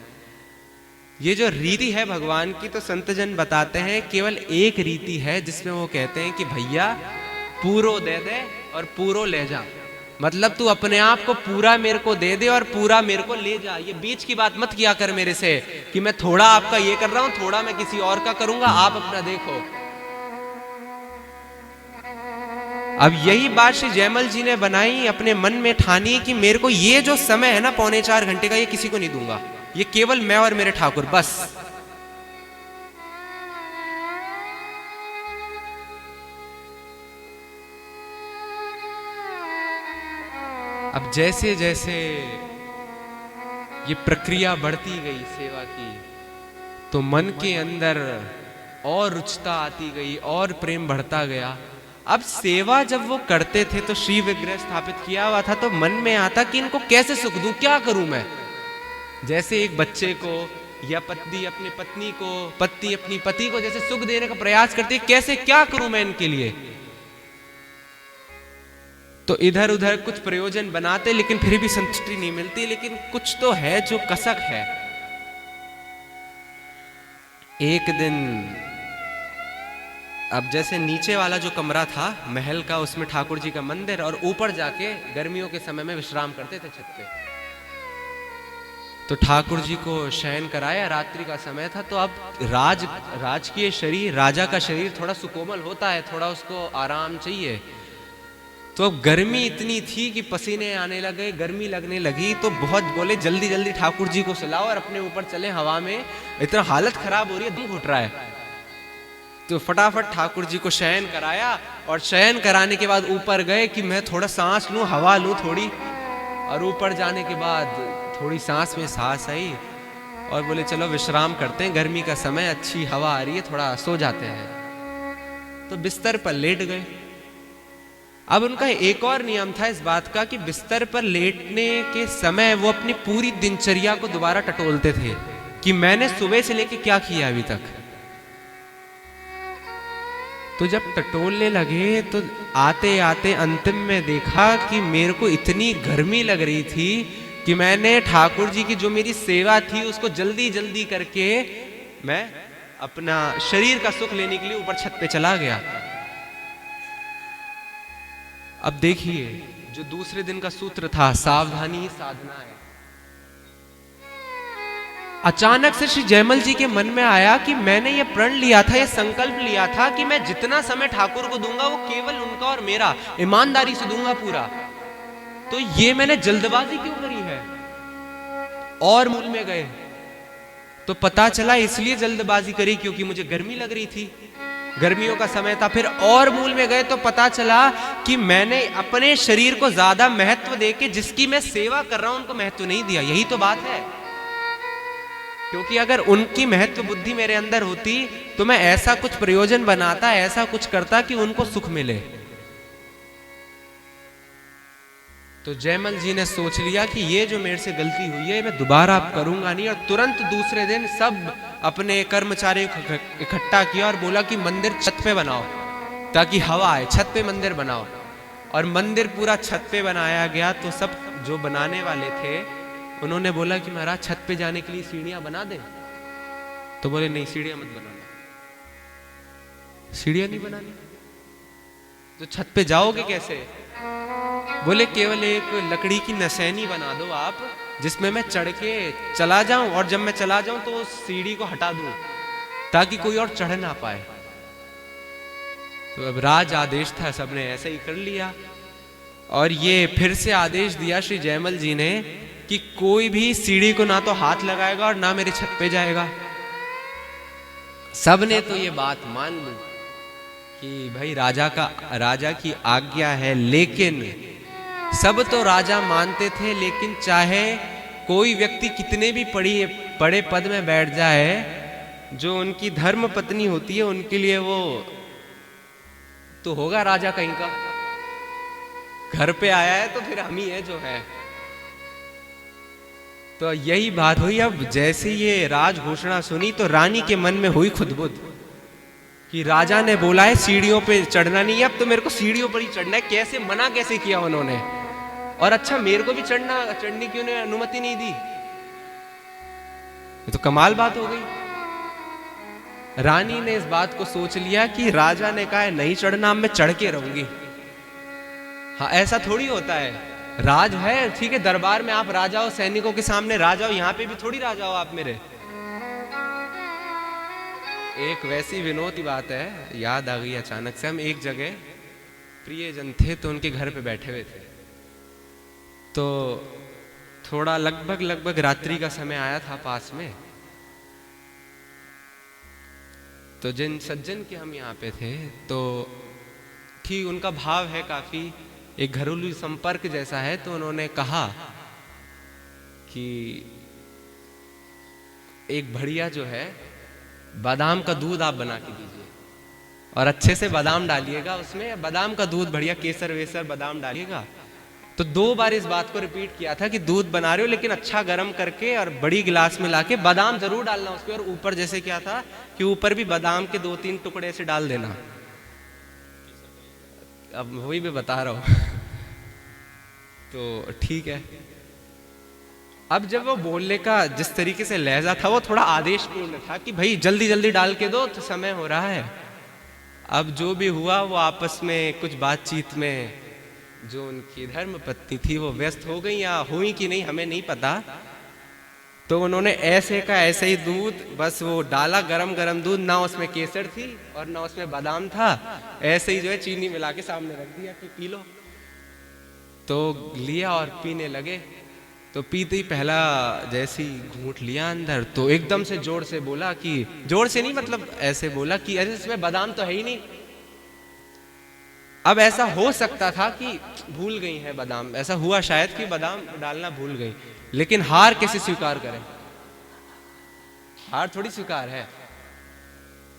ये जो रीति है भगवान की, तो संतजन बताते हैं केवल एक रीति है जिसमें वो कहते हैं कि भैया पूरो दे दे और पूरो ले जा, मतलब तू अपने आप को पूरा मेरे को दे दे और पूरा मेरे को ले जा। ये बीच की बात मत किया कर मेरे से कि मैं थोड़ा आपका ये कर रहा हूं, थोड़ा मैं किसी और का करूंगा, आप अपना देखो। अब यही बात श्री जयमल जी ने बनाई, अपने मन में ठानी कि मेरे को ये जो समय है ना 3.25 घंटे का, ये किसी को नहीं दूंगा, ये केवल मैं और मेरे ठाकुर बस। अब जैसे जैसे ये प्रक्रिया बढ़ती गई सेवा की, तो मन के अंदर और रुचता आती गई और प्रेम बढ़ता गया। अब सेवा जब वो करते थे तो श्री विग्रह स्थापित किया हुआ था, तो मन में आता कि इनको कैसे सुख दूं, क्या करूं मैं। जैसे एक बच्चे को या पत्नी अपनी पत्नी को, पति अपनी पति को जैसे सुख देने का प्रयास करती है, कैसे क्या करूं मैं इनके लिए। तो इधर उधर कुछ प्रयोजन बनाते, लेकिन फिर भी संतुष्टि नहीं मिलती। लेकिन कुछ तो है जो कसक है। एक दिन, अब जैसे नीचे वाला जो कमरा था महल का, उसमें ठाकुर जी का मंदिर, और ऊपर जाके गर्मियों के समय में विश्राम करते थे छत पे। तो ठाकुर जी को शयन कराया, रात्रि का समय था। तो अब राजकीय शरीर, राजा का शरीर थोड़ा सुकोमल होता है, थोड़ा उसको आराम चाहिए। तो अब गर्मी इतनी थी कि पसीने आने लगे, गर्मी लगने लगी। तो बहुत बोले जल्दी जल्दी ठाकुर जी को सुलाओ और अपने ऊपर चले हवा में, इतना हालत खराब हो रही है, दम घुट रहा है। तो फटाफट ठाकुर जी को शयन कराया, और शयन कराने के बाद ऊपर गए कि मैं थोड़ा सांस लूं, हवा लूं थोड़ी। और ऊपर जाने के बाद थोड़ी सांस में सांस आई, और बोले चलो विश्राम करते हैं, गर्मी का समय, अच्छी हवा आ रही है, थोड़ा सो जाते हैं। तो बिस्तर पर लेट गए। अब उनका एक और नियम था इस बात का कि बिस्तर पर लेटने के समय वो अपनी पूरी दिनचर्या को दोबारा टटोलते थे कि मैंने सुबह से लेके क्या किया अभी तक। तो जब टटोलने लगे तो आते आते अंतिम में देखा कि मेरे को इतनी गर्मी लग रही थी कि मैंने ठाकुर जी की जो मेरी सेवा थी उसको जल्दी जल्दी करके मैं अपना शरीर का सुख लेने के लिए ऊपर छत पे चला गया। अब देखिए, जो दूसरे दिन का सूत्र था, सावधानी ही साधना है। अचानक से श्री जयमल जी के मन में आया कि मैंने ये प्रण लिया था, ये संकल्प लिया था कि मैं जितना समय ठाकुर को दूंगा वो केवल उनका और मेरा, ईमानदारी से दूंगा पूरा। तो ये मैंने जल्दबाजी क्यों करी है। और मूल में गए तो पता चला इसलिए जल्दबाजी करी क्योंकि मुझे गर्मी लग रही थी, गर्मियों का समय था। फिर और मूल में गए तो पता चला कि मैंने अपने शरीर को ज्यादा महत्व देके जिसकी मैं सेवा कर रहा हूं उनको महत्व नहीं दिया। यही तो बात है। क्योंकि अगर उनकी महत्व बुद्धि मेरे अंदर होती तो मैं ऐसा कुछ प्रयोजन बनाता, ऐसा कुछ करता कि उनको सुख मिले। तो जयमल जी ने सोच लिया कि ये जो मेरे से गलती हुई है मैं दोबारा अब करूंगा नहीं। और तुरंत दूसरे दिन सब अपने कर्मचारियों को इकट्ठा किया और बोला कि मंदिर छत पे बनाओ ताकि हवा आए, छत पे मंदिर बनाओ। और मंदिर पूरा छत पे बनाया गया। तो सब जो बनाने वाले थे उन्होंने बोला कि महाराज छत पे जाने के लिए सीढ़ियां बना दें। तो बोले नहीं, सीढ़ियां मत बनाना, सीढ़ियां नहीं बनानी, तो छत पे जाओगे कैसे? बोले केवल एक लकड़ी की नसैनी बना दो आप, जिसमें मैं चढ़ के चला जाऊं, और जब मैं चला जाऊं तो उस सीढ़ी को हटा दूं ताकि कोई और चढ़ ना पाए। तो अब राज आदेश था, सबने ऐसे ही कर लिया। और ये फिर से आदेश दिया श्री जयमल जी ने कि कोई भी सीढ़ी को ना तो हाथ लगाएगा और ना मेरे छत पे जाएगा। सबने तो ये बात मान ली कि भाई राजा की आज्ञा है। लेकिन सब तो राजा मानते थे, लेकिन चाहे कोई व्यक्ति कितने भी बड़े पद में बैठ जाए, जो उनकी धर्म पत्नी होती है उनके लिए वो तो होगा राजा कहीं का। घर पे आया है तो फिर हम ही है जो है। तो यही बात हुई। अब जैसे ये राज घोषणा सुनी तो रानी के मन में हुई खुदबुद कि राजा ने बोला है सीढ़ियों पे चढ़ना नहीं है, अब तो मेरे को सीढ़ियों पर ही चढ़ना है। कैसे मना कैसे किया उन्होंने, और अच्छा मेरे को भी चढ़ने की उन्हें अनुमति नहीं दी। ये तो कमाल बात हो गई। रानी ने इस बात को सोच लिया कि राजा ने कहा है नहीं चढ़ना, मैं चढ़ के रहूंगी। हाँ, ऐसा थोड़ी होता है, राज है ठीक है, दरबार में आप राजा हो, सैनिकों के सामने राजा हो, यहाँ पे भी थोड़ी राजा हो आप मेरे। एक वैसी विनोद की बात है, याद आ गई अचानक से। हम एक जगह प्रियजन थे तो उनके घर पे बैठे हुए थे। तो थोड़ा लगभग रात्रि का समय आया था पास में। तो जिन सज्जन के हम यहाँ पे थे तो ठीक उनका भाव है काफी एक घरेलू संपर्क जैसा है। तो उन्होंने कहा कि एक बढ़िया जो है बादाम का दूध आप बना के दीजिए, और अच्छे से बादाम डालिएगा उसमें, बादाम का दूध बढ़िया, केसर वेसर बादाम डालिएगा। तो 2 बार इस बात को रिपीट किया था कि दूध बना रहे हो लेकिन अच्छा गर्म करके और बड़ी गिलास में लाके बादाम जरूर डालना उसपे, और ऊपर जैसे क्या था कि ऊपर भी बादाम के 2-3 टुकड़े से डाल देना। अब वही मैं बता रहा हूं। तो ठीक है। अब जब वो बोलने का जिस तरीके से लहजा था वो थोड़ा आदेशपूर्ण था कि भाई जल्दी जल्दी डाल के दो, तो समय हो रहा है। अब जो भी हुआ वो आपस में कुछ बातचीत में जो उनकी धर्म पत्नी थी वो व्यस्त हो गई, या हुई कि नहीं हमें नहीं पता। तो उन्होंने ऐसे का ऐसे ही दूध बस वो डाला, गरम गरम दूध, ना उसमें केसर थी और ना उसमें बादाम था, ऐसे ही जो है चीनी मिला के सामने रख दिया कि पी लो। तो लिया और पीने लगे। तो पीते ही पहला जैसी घूंट लिया अंदर तो एकदम से जोर से बोला कि, जोर से नहीं मतलब ऐसे बोला कि अरे इसमें बादाम तो है ही नहीं। अब ऐसा हो सकता था कि भूल गई है बादाम, ऐसा हुआ शायद कि बादाम डालना भूल गई, लेकिन हार कैसे स्वीकार करें? हार थोड़ी स्वीकार है,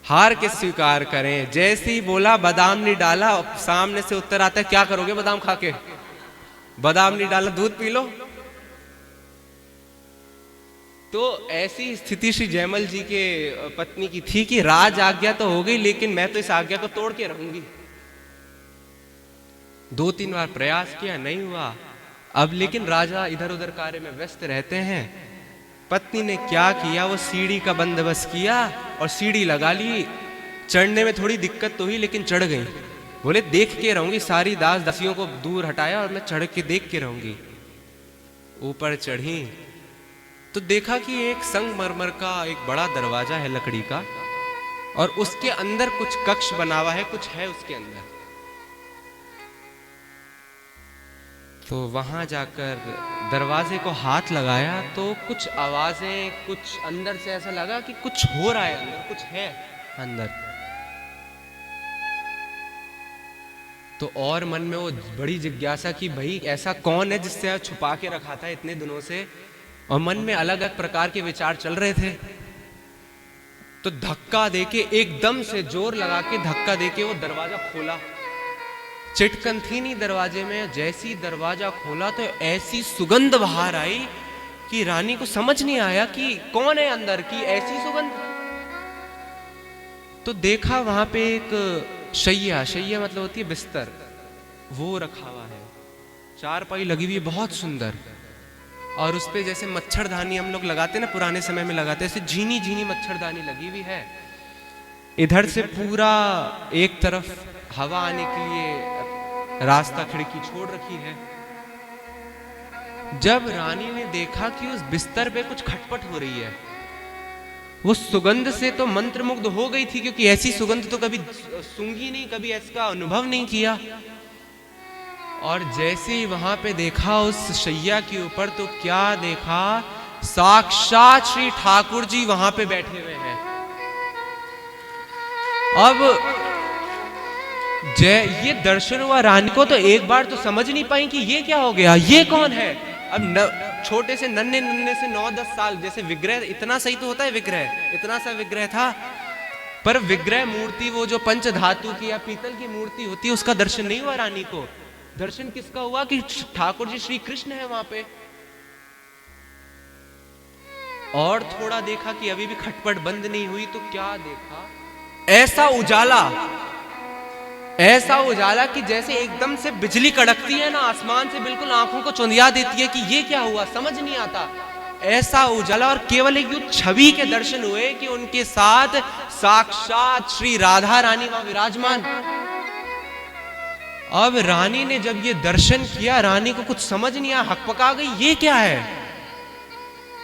हार कैसे स्वीकार करें? जैसे ही बोला बादाम नहीं डाला, सामने से उत्तर आता है क्या करोगे बादाम खा के? बादाम नहीं डाला, दूध पी लो। तो ऐसी स्थिति श्री जयमल जी के पत्नी की थी कि राज आज्ञा तो हो गई लेकिन मैं तो इस आज्ञा को तोड़ के रहूंगी। 2-3 बार प्रयास किया, नहीं हुआ। अब लेकिन राजा इधर उधर कार्य में व्यस्त रहते हैं। पत्नी ने क्या किया, वो सीढ़ी का बंदोबस्त किया और सीढ़ी लगा ली। चढ़ने में थोड़ी दिक्कत तो हुई लेकिन चढ़ गई। बोले देख के रहूंगी, सारी दास दासियों को दूर हटाया और मैं चढ़ के देख के रहूंगी। ऊपर चढ़ी तो देखा कि एक संगमरमर का एक बड़ा दरवाजा है लकड़ी का, और उसके अंदर कुछ कक्ष बना हुआ है, कुछ है उसके अंदर। तो वहां जाकर दरवाजे को हाथ लगाया तो कुछ आवाजें, कुछ अंदर से ऐसा लगा कि कुछ हो रहा है अंदर, कुछ है अंदर। तो और मन में वो बड़ी जिज्ञासा कि भाई ऐसा कौन है जिससे छुपा के रखा था इतने दिनों से, और मन में अलग अलग प्रकार के विचार चल रहे थे। तो धक्का देके, एकदम से जोर लगा के धक्का देके वो दरवाजा खोला। चिटकन थी नहीं दरवाजे में। जैसी दरवाजा खोला तो ऐसी सुगंध बाहर आई कि रानी को समझ नहीं आया कि कौन है अंदर की ऐसी सुगंध। तो देखा वहां पे एक शैया, शैया मतलब होती है बिस्तर, वो रखा हुआ है, चारपाई लगी हुई है बहुत सुंदर, और उस पे जैसे मच्छरदानी हम लोग लगाते ना, पुराने समय में लगाते, ऐसे झीनी झीनी मच्छरदानी लगी हुई है। इधर से पूरा एक तरफ हवा आने के लिए रास्ता, खिड़की छोड़ रखी है। जब रानी ने देखा कि उस बिस्तर पे कुछ खटपट हो रही है, वो सुगंध से तो मंत्रमुग्ध हो गई थी, क्योंकि ऐसी सुगंध तो कभी सूंघी नहीं, कभी ऐसा अनुभव नहीं किया। और जैसे ही वहां पे देखा उस शैया के ऊपर, तो क्या देखा, साक्षात श्री ठाकुर जी वहां पे बैठे हुए हैं। अब ये दर्शन हुआ रानी को, तो एक बार तो समझ नहीं पाई कि ये क्या हो गया, ये कौन है। अब छोटे से नन्हे नन्हे से 9-10 साल, जैसे विग्रह इतना सही तो होता है, विग्रह इतना सा विग्रह था, पर विग्रह मूर्ति वो जो पंच धातु की या पीतल की मूर्ति होती है, उसका दर्शन नहीं हुआ रानी को। दर्शन किसका हुआ कि ठाकुर जी श्री कृष्ण है वहां पे। और थोड़ा देखा कि अभी भी खटपट बंद नहीं हुई, तो क्या देखा, ऐसा उजाला कि जैसे एकदम से बिजली कड़कती है ना आसमान से, बिल्कुल आंखों को चुंधिया देती है कि ये क्या हुआ, समझ नहीं आता। ऐसा उजाला, और केवल एक छवि के दर्शन हुए कि उनके साथ साक्षात श्री राधा रानी वहां विराजमान। अब रानी ने जब ये दर्शन किया, रानी को कुछ समझ नहीं आया, हकपका गई, ये क्या है।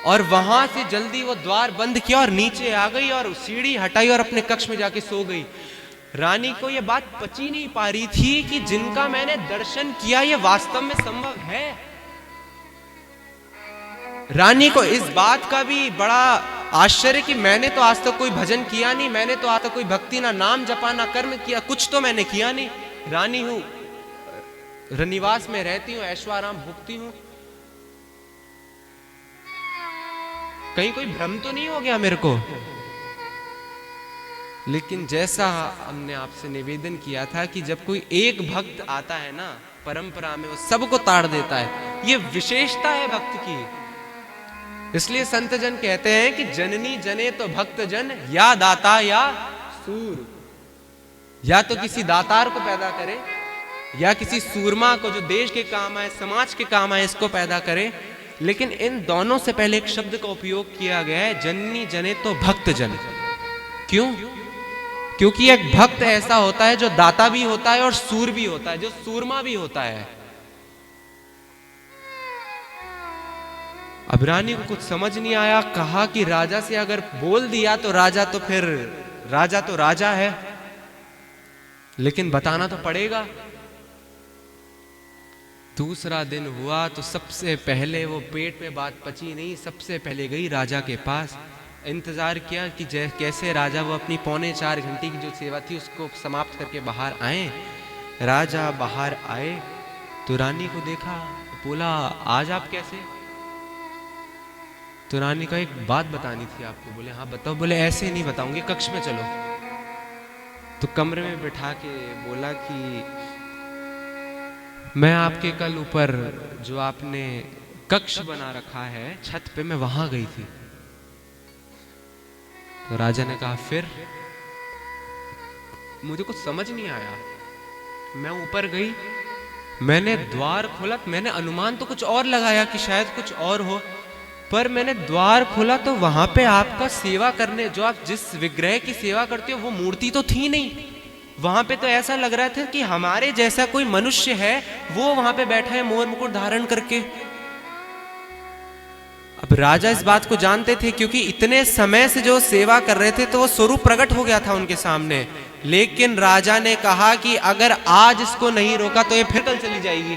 और वहां से जल्दी वो द्वार बंद किया और नीचे आ गई और सीढ़ी हटाई और अपने कक्ष में जाके सो गई। रानी को ये बात पची नहीं पा रही थी कि जिनका मैंने दर्शन किया ये वास्तव में संभव है। रानी को इस बात का भी बड़ा आश्चर्य कि मैंने तो आज तक कोई भजन किया नहीं, मैंने तो आज तक कोई भक्ति ना नाम जपा ना कर्म किया, कुछ तो मैंने किया नहीं। रानी हूं, रनिवास में रहती हूं, ऐश्वाराम भुगती हूं, कहीं कोई भ्रम तो नहीं हो गया मेरे को। लेकिन जैसा हमने आपसे निवेदन किया था कि जब कोई एक भक्त आता है ना परंपरा में, वो सबको ताड़ देता है, ये विशेषता है भक्त की। इसलिए संत जन कहते हैं कि जननी जने तो भक्त जन, या दाता या सूर। या तो किसी दातार को पैदा करे, या किसी सूरमा को जो देश के काम आए, समाज के काम आए, इसको पैदा करे। लेकिन इन दोनों से पहले एक शब्द का उपयोग किया गया है, जननी जने तो भक्त जन। क्यों? क्योंकि एक भक्त ऐसा होता है जो दाता भी होता है और सूर भी होता है, जो सूरमा भी होता है। अब रानी को कुछ समझ नहीं आया, कहा कि राजा से अगर बोल दिया तो राजा तो फिर राजा है, लेकिन बताना तो पड़ेगा। दूसरा दिन हुआ तो सबसे पहले वो पेट पे बात पची नहीं, सबसे पहले गई राजा के पास, इंतजार किया कि कैसे राजा वो अपनी 3.25 घंटे की जो सेवा थी उसको समाप्त करके बाहर आए। राजा बाहर आए तो रानी को देखा, बोला आज आप कैसे। तो रानी का एक बात बतानी थी आपको। बोले हाँ बताओ। बोले ऐसे नहीं बताऊंगी, कक्ष में चलो। तो कमरे में बिठा के बोला कि मैं आपके कल ऊपर जो आपने कक्ष बना रखा है छत पे, मैं वहां गई थी। तो राजा ने कहा फिर? मुझे कुछ समझ नहीं आया। मैं ऊपर गई, मैंने द्वार खोला, मैंने अनुमान तो कुछ और लगाया कि शायद कुछ और हो, पर मैंने द्वार खोला तो वहां पे आपका सेवा करने, जो आप जिस विग्रह की सेवा करते हो वो मूर्ति तो थी नहीं। वहां पे तो ऐसा लग रहा था कि हमारे जैसा कोई मनुष्य है, वो वहां पे बैठा है मोर मुकुट धारण करके। अब राजा इस बात को जानते थे, क्योंकि इतने समय से जो सेवा कर रहे थे तो वो स्वरूप प्रकट हो गया था उनके सामने। लेकिन राजा ने कहा कि अगर आज इसको नहीं रोका तो ये फिर कल चली जाएगी,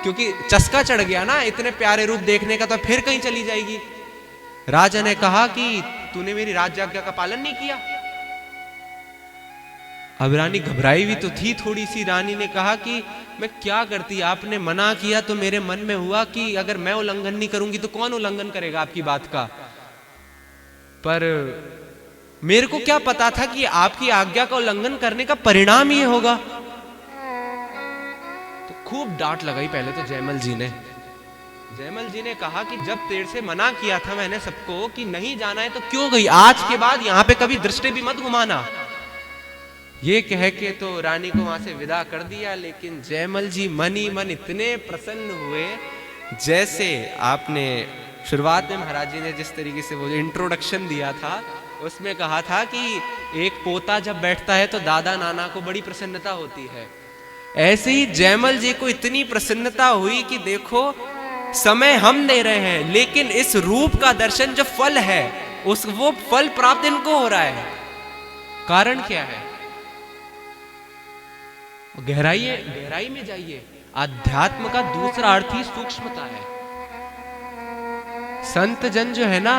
क्योंकि चस्का चढ़ गया ना इतने प्यारे रूप देखने का, तो फिर कहीं चली जाएगी। राजा ने कहा कि तूने मेरी राज्याज्ञा का पालन नहीं किया। अब रानी घबराई हुई तो थी थोड़ी सी। रानी ने कहा कि मैं क्या करती, आपने मना किया तो मेरे मन में हुआ कि अगर मैं उल्लंघन नहीं करूंगी तो कौन उल्लंघन करेगा आपकी बात का। पर मेरे को क्या पता था कि आपकी आज्ञा का उल्लंघन करने का परिणाम ये होगा। तो खूब डांट लगाई पहले तो जयमल जी ने। जयमल जी ने कहा कि जब तेरे से मना किया था मैंने सबको कि नहीं जाना है तो क्यों गई, आज के बाद यहां पे कभी दृष्टि भी मत घुमाना। ये कह के तो रानी को वहां से विदा कर दिया, लेकिन जयमल जी मन ही मन इतने प्रसन्न हुए, जैसे आपने शुरुआत में महाराज जी ने जिस तरीके से वो इंट्रोडक्शन दिया था उसमें कहा था कि एक पोता जब बैठता है तो दादा नाना को बड़ी प्रसन्नता होती है, ऐसे ही जयमल जी को इतनी प्रसन्नता हुई कि देखो समय हम दे रहे हैं, लेकिन इस रूप का दर्शन जो फल है उस वो फल प्राप्त इनको हो रहा है। कारण क्या है? गहराई में जाइए। अध्यात्म का दूसरा अर्थ ही सूक्ष्मता है। संत जन जो है ना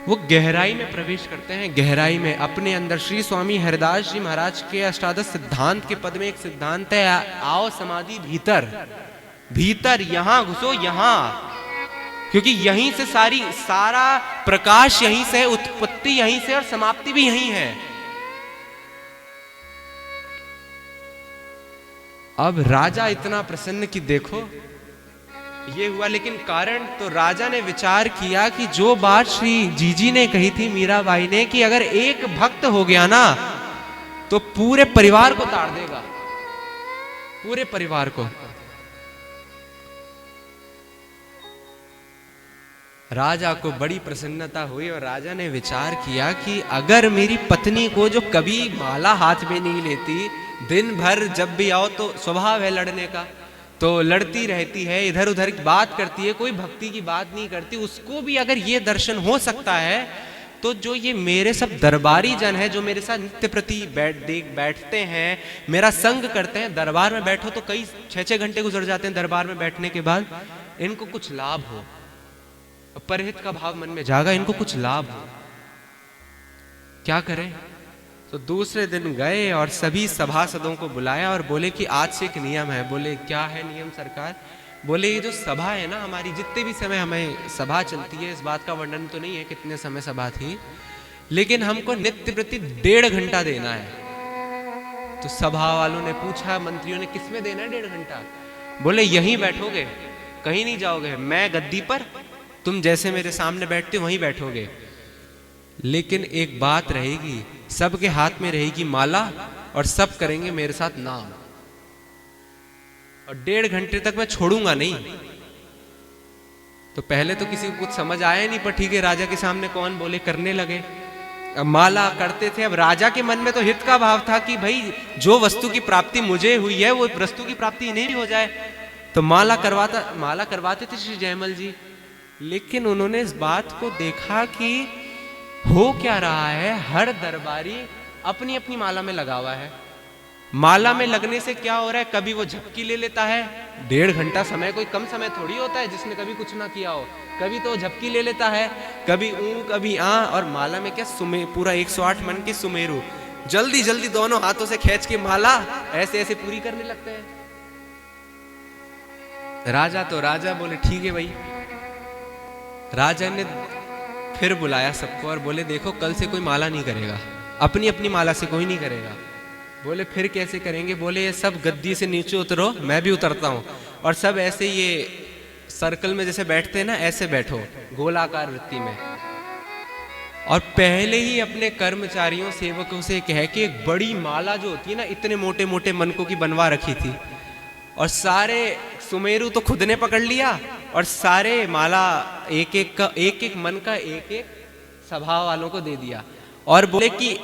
वो गहराई में प्रवेश करते हैं, गहराई में अपने अंदर। श्री स्वामी हरिदास जी महाराज के अष्टादश सिद्धांत के पद में एक सिद्धांत है, आओ समाधि भीतर। भीतर यहां घुसो, यहां, क्योंकि यहीं से सारा प्रकाश यहीं से, उत्पत्ति यहीं से और समाप्ति भी यहीं है। अब राजा इतना प्रसन्न कि देखो ये हुआ, लेकिन कारण तो राजा ने विचार किया कि जो बात श्री जीजी ने कही थी मीराबाई ने कि अगर एक भक्त हो गया ना तो पूरे परिवार को ताड़ देगा, पूरे परिवार को। राजा को बड़ी प्रसन्नता हुई और राजा ने विचार किया कि अगर मेरी पत्नी को, जो कभी माला हाथ में नहीं लेती, दिन भर जब भी आओ तो स्वभाव है लड़ने का, तो लड़ती रहती है, इधर उधर की बात करती है, कोई भक्ति की बात नहीं करती, उसको भी अगर ये दर्शन हो सकता है तो जो ये मेरे सब दरबारी जन है जो मेरे साथ नित्य प्रति बैठते हैं, मेरा संग करते हैं, दरबार में बैठो तो कई 6-6 घंटे गुजर जाते हैं दरबार में बैठने के बाद, इनको कुछ लाभ हो, परहित का भाव मन में जागा, इनको कुछ लाभ हो, क्या करें? तो दूसरे दिन गए और सभी सभासदों को बुलाया और बोले कि आज से एक नियम है। बोले क्या है नियम सरकार? बोले ये जो सभा है ना हमारी, जितने भी समय हमें सभा चलती है, इस बात का वर्णन तो नहीं है कितने समय सभा थी, लेकिन हमको नित्य प्रति 1.5 घंटा देना है। तो सभा वालों ने पूछा, मंत्रियों ने, किसमें देना है 1.5 घंटा? बोले यहीं बैठोगे, कहीं नहीं जाओगे, मैं गद्दी पर, तुम जैसे मेरे सामने बैठते हो वहीं बैठोगे, लेकिन एक बात रहेगी, सबके हाथ में रहेगी माला और सब करेंगे मेरे साथ नाम, और 1.5 घंटे तक मैं छोड़ूंगा नहीं। तो पहले तो किसी को कुछ समझ आया नहीं, पर ठीक है, राजा के सामने कौन बोले, करने लगे। अब माला करते थे। अब राजा के मन में तो हित का भाव था कि भाई जो वस्तु की प्राप्ति मुझे हुई है वो वस्तु की प्राप्ति इन्हें भी हो जाए, तो माला करवाते थे श्री जयमल जी। लेकिन उन्होंने इस बात को देखा कि हो क्या रहा है, हर दरबारी अपनी अपनी माला में लगा हुआ है। माला में लगने से क्या हो रहा है, कभी वो झपकी ले लेता है, 1.5 घंटा समय कोई कम समय थोड़ी होता है जिसने कभी कुछ ना किया हो, कभी तो झपकी ले लेता है, कभी कभी और माला में क्या पूरा 108 मन के सुमेरु जल्दी जल्दी दोनों हाथों से खींच के माला ऐसे ऐसे पूरी करने लगते हैं। राजा बोले ठीक है भाई। राजा ने फिर बुलाया सबको और बोले देखो कल से कोई माला नहीं करेगा, अपनी अपनी माला से कोई नहीं करेगा। बोले फिर कैसे करेंगे? बोले ये सब गद्दी से नीचे उतरो, मैं भी उतरता हूँ, और सब ऐसे ये सर्कल में जैसे बैठते हैं ना, ऐसे बैठो गोलाकार वृत्ति में। और पहले ही अपने कर्मचारियों सेवकों से कह के एक बड़ी माला जो होती है ना, इतने मोटे मोटे मनकों की बनवा रखी थी, और सारे सुमेरु तो खुद ने पकड़ लिया, और सारे माला एक एक मन का एक एक सभा वालों को दे दिया, और बोले कि